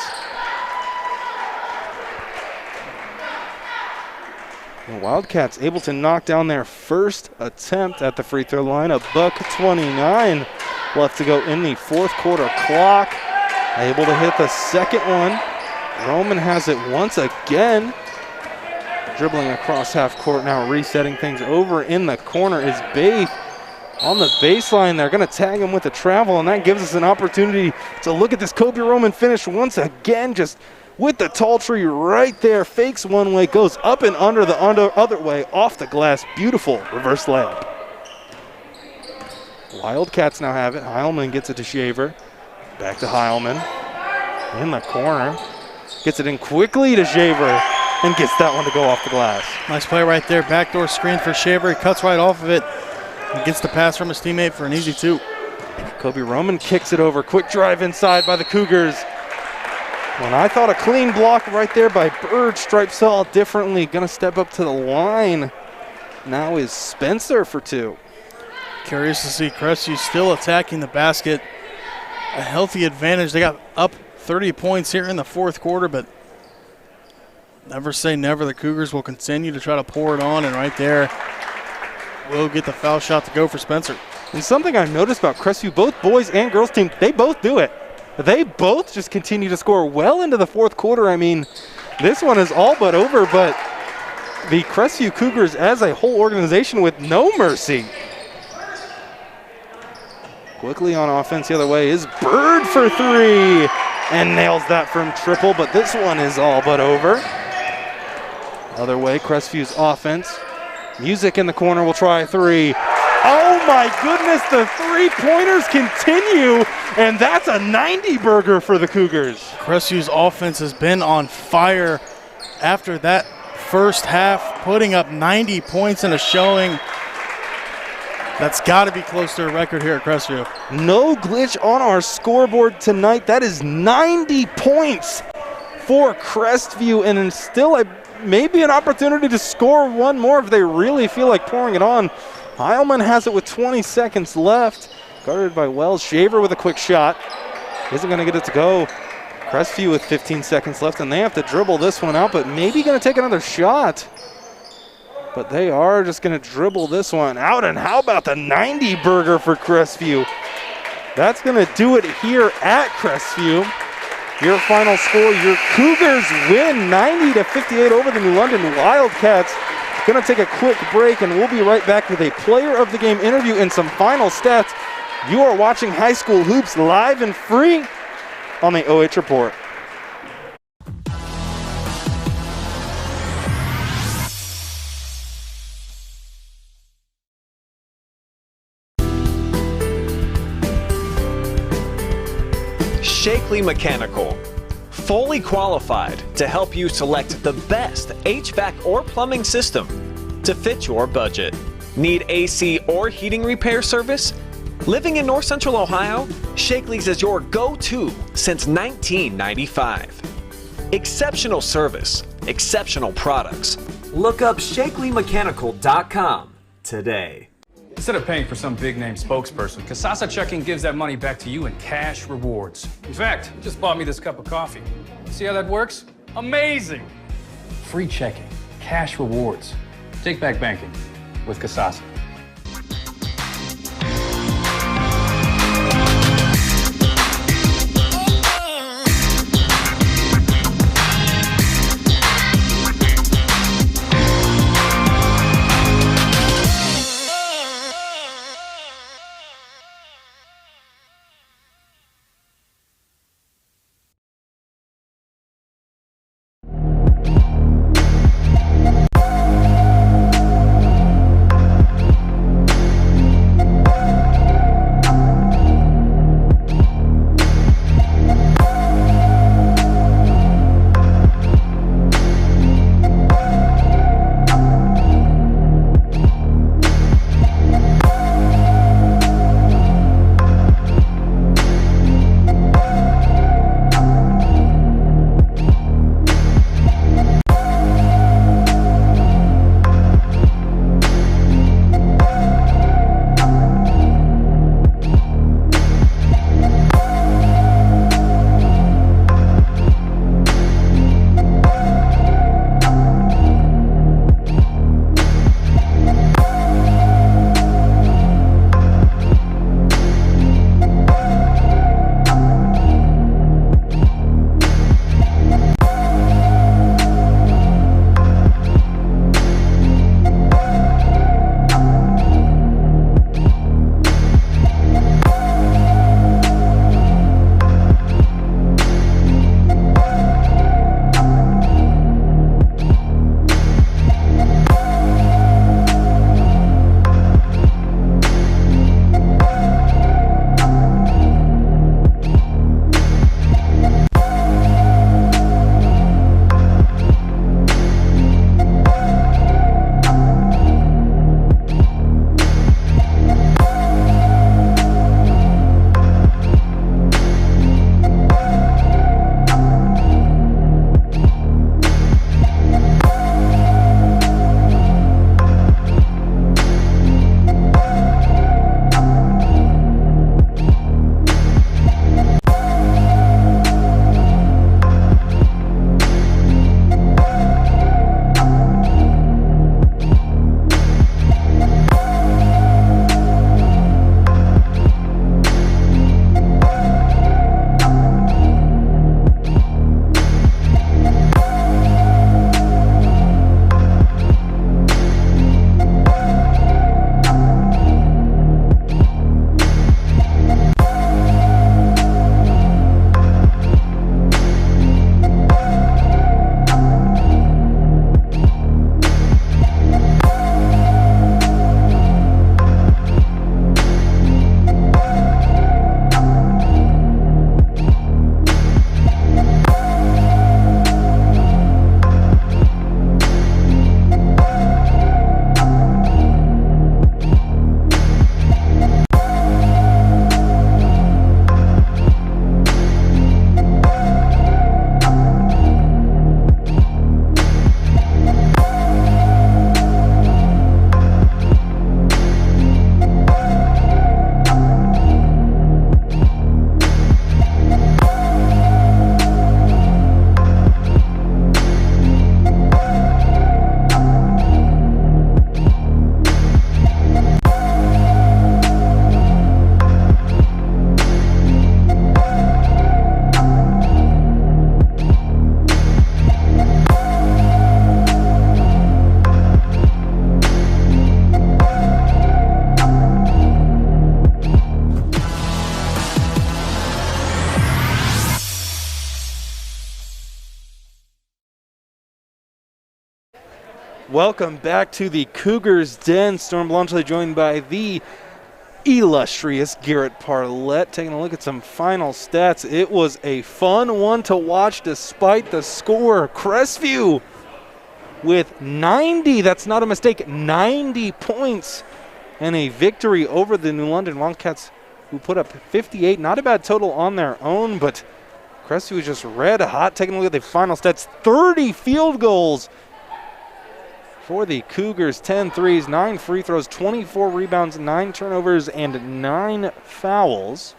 The Wildcats able to knock down their first attempt at the free throw line. $1:29 left to go in the fourth quarter clock. Able to hit the second one. Roman has it once again. Dribbling across half court now, resetting things over in the corner is Baith. On the baseline, they're going to tag him with a travel, and that gives us an opportunity to look at this Kobe Roman finish once again, just with the tall tree right there. Fakes one way, goes up and under the other way, off the glass. Beautiful reverse layup. Wildcats now have it. Heilman gets it to Shaver. Back to Heilman. In the corner. Gets it in quickly to Shaver and gets that one to go off the glass. Nice play right there. Backdoor screen for Shaver. He cuts right off of it and gets the pass from his teammate for an easy 2. Kobe Roman kicks it over. Quick drive inside by the Cougars. When I thought a clean block right there by Bird, Stripe saw it differently. Gonna step up to the line. Now is Spencer for 2. Curious to see Crestview still attacking the basket. A healthy advantage. They got up 30 points here in the fourth quarter, but never say never. The Cougars will continue to try to pour it on, and right there will get the foul shot to go for Spencer. And something I've noticed about Crestview, both boys and girls team, they both do it. They both just continue to score well into the fourth quarter. I mean, this one is all but over, but the Crestview Cougars as a whole organization with no mercy. Quickly on offense the other way is Bird for 3 and nails that from triple, but this one is all but over. Other way, Crestview's offense. Music in the corner will try 3. Oh my goodness, the 3-pointers continue, and that's a 90-burger for the Cougars. Crestview's offense has been on fire after that first half, putting up 90 points in a showing. That's got to be close to a record here at Crestview. No glitch on our scoreboard tonight. That is 90 points for Crestview, and still maybe an opportunity to score one more if they really feel like pouring it on. Heilman has it with 20 seconds left. Guarded by Wells. Shaver with a quick shot. Isn't going to get it to go. Crestview with 15 seconds left, and they have to dribble this one out, but maybe going to take another shot. But they are just going to dribble this one out, and how about the 90-burger for Crestview? That's going to do it here at Crestview. Your final score, your Cougars win 90-58 over the New London Wildcats. Going to take a quick break, and we'll be right back with a player of the game interview and some final stats. You are watching High School Hoops live and free on the OH Report. Shakely Mechanical, fully qualified to help you select the best HVAC or plumbing system to fit your budget. Need AC or heating repair service? Living in North Central Ohio, Shakely's is your go-to since 1995. Exceptional service, exceptional products. Look up ShakelyMechanical.com today. Instead of paying for some big-name spokesperson, Casasa Checking gives that money back to you in cash rewards. In fact, you just bought me this cup of coffee. See how that works? Amazing! Free checking, cash rewards. Take back banking with Casasa. Welcome back to the Cougars Den. Storm Blanchard joined by the illustrious Garrett Parlett. Taking a look at some final stats. It was a fun one to watch despite the score. Crestview with 90, that's not a mistake, 90 points and a victory over the New London Wildcats, who put up 58. Not a bad total on their own, but Crestview was just red hot. Taking a look at the final stats, 30 field goals for the Cougars, 10 threes, 9 free throws, 24 rebounds, 9 turnovers, and 9 fouls.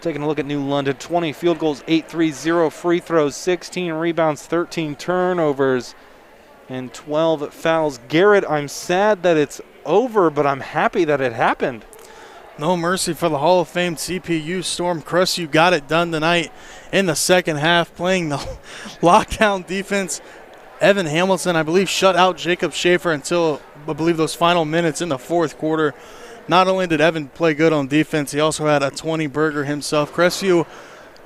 Taking a look at New London, 20 field goals, 8 threes, 0 free throws, 16 rebounds, 13 turnovers, and 12 fouls. Garrett, I'm sad that it's over, but I'm happy that it happened. No mercy for the Hall of Fame CPU Storm. Crestview got it done tonight in the second half, playing the lockdown defense. Evan Hamilton, I believe, shut out Jacob Schaefer until, I believe, those final minutes in the fourth quarter. Not only did Evan play good on defense, he also had a 20-burger himself. Crestview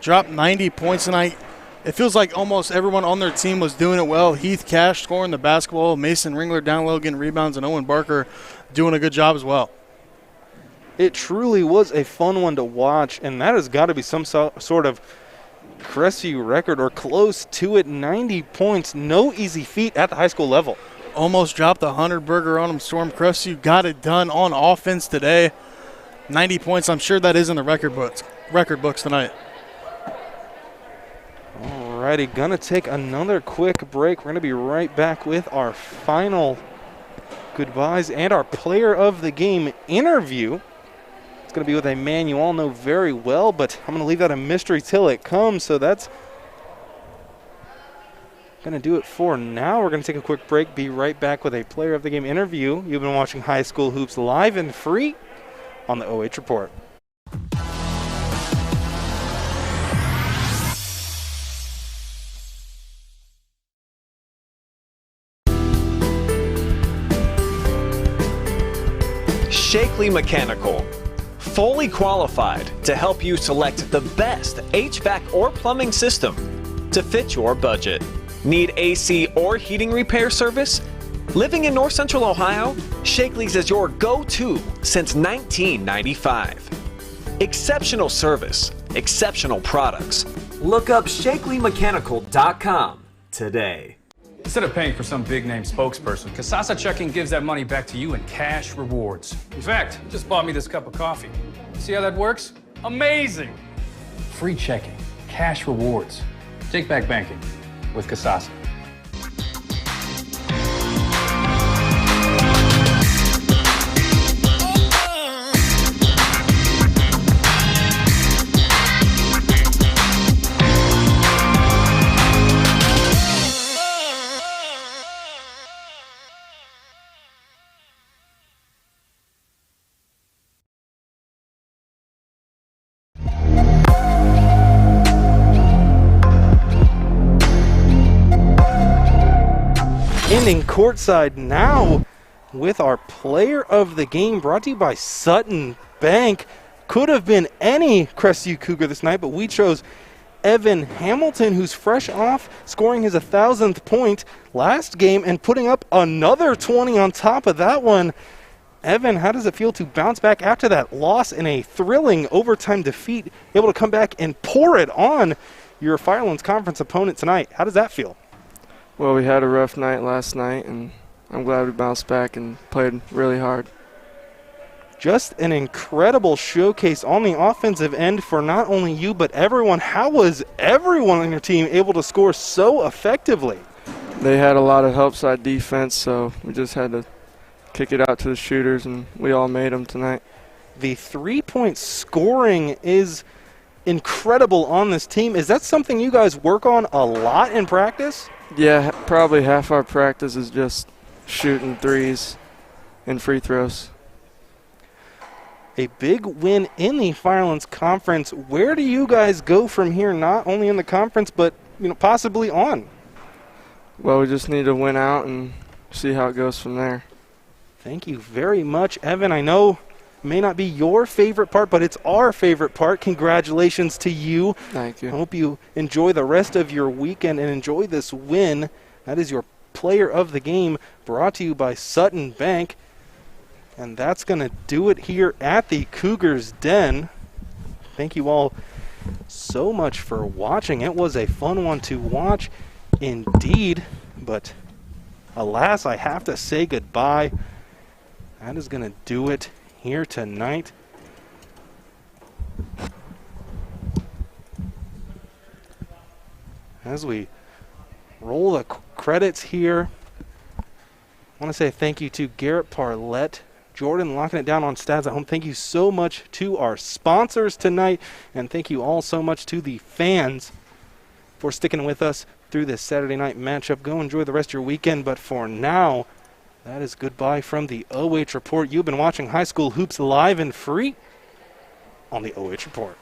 dropped 90 points tonight. It feels like almost everyone on their team was doing it well. Heath Cash scoring the basketball, Mason Ringler down low getting rebounds, and Owen Barker doing a good job as well. It truly was a fun one to watch, and that has got to be some sort of Crestview record or close to it. 90 points, no easy feat at the high school level. Almost dropped a 100-burger on him, Storm. Crestview got it done on offense today. 90 points, I'm sure that is in the record books tonight. Alrighty, gonna take another quick break. We're gonna be right back with our final goodbyes and our player of the game interview. It's going to be with a man you all know very well, but I'm going to leave that a mystery till it comes, so that's going to do it for now. We're going to take a quick break, be right back with a player of the game interview. You've been watching High School Hoops live and free on the OH Report. Shakely Mechanical, fully qualified to help you select the best HVAC or plumbing system to fit your budget. Need AC or heating repair service? Living in North Central Ohio, Shakely's is your go-to since 1995. Exceptional service, exceptional products. Look up shakelymechanical.com today. Instead of paying for some big-name spokesperson, Casasa Checking gives that money back to you in cash rewards. In fact, you just bought me this cup of coffee. See how that works? Amazing! Free checking, cash rewards. Take back banking with Casasa. Ending courtside now with our player of the game, brought to you by Sutton Bank. Could have been any Crestview Cougar this night, but we chose Evan Hamilton, who's fresh off scoring his 1,000th point last game and putting up another 20 on top of that one. Evan, how does it feel to bounce back after that loss in a thrilling overtime defeat, able to come back and pour it on your Firelands Conference opponent tonight? How does that feel? Well, we had a rough night last night, and I'm glad we bounced back and played really hard. Just an incredible showcase on the offensive end for not only you, but everyone. How was everyone on your team able to score so effectively? They had a lot of help side defense, so we just had to kick it out to the shooters, and we all made them tonight. The three-point scoring is incredible on this team. Is that something you guys work on a lot in practice? Yeah, probably half our practice is just shooting threes and free throws. A big win in the Firelands Conference. Where do you guys go from here, not only in the conference, but possibly on? Well, we just need to win out and see how it goes from there. Thank you very much, Evan. I know it may not be your favorite part, but it's our favorite part. Congratulations to you. Thank you. I hope you enjoy the rest of your weekend and enjoy this win. That is your player of the game, brought to you by Sutton Bank. And that's going to do it here at the Cougars Den. Thank you all so much for watching. It was a fun one to watch indeed, but alas, I have to say goodbye. That is going to do it here tonight. As we roll the credits here, I want to say thank you to Garrett Parlett, Jordan locking it down on Stats at Home. Thank you so much to our sponsors tonight, and thank you all so much to the fans for sticking with us through this Saturday night matchup. Go enjoy the rest of your weekend, but for now, that is goodbye from the OH Report. You've been watching High School Hoops live and free on the OH Report.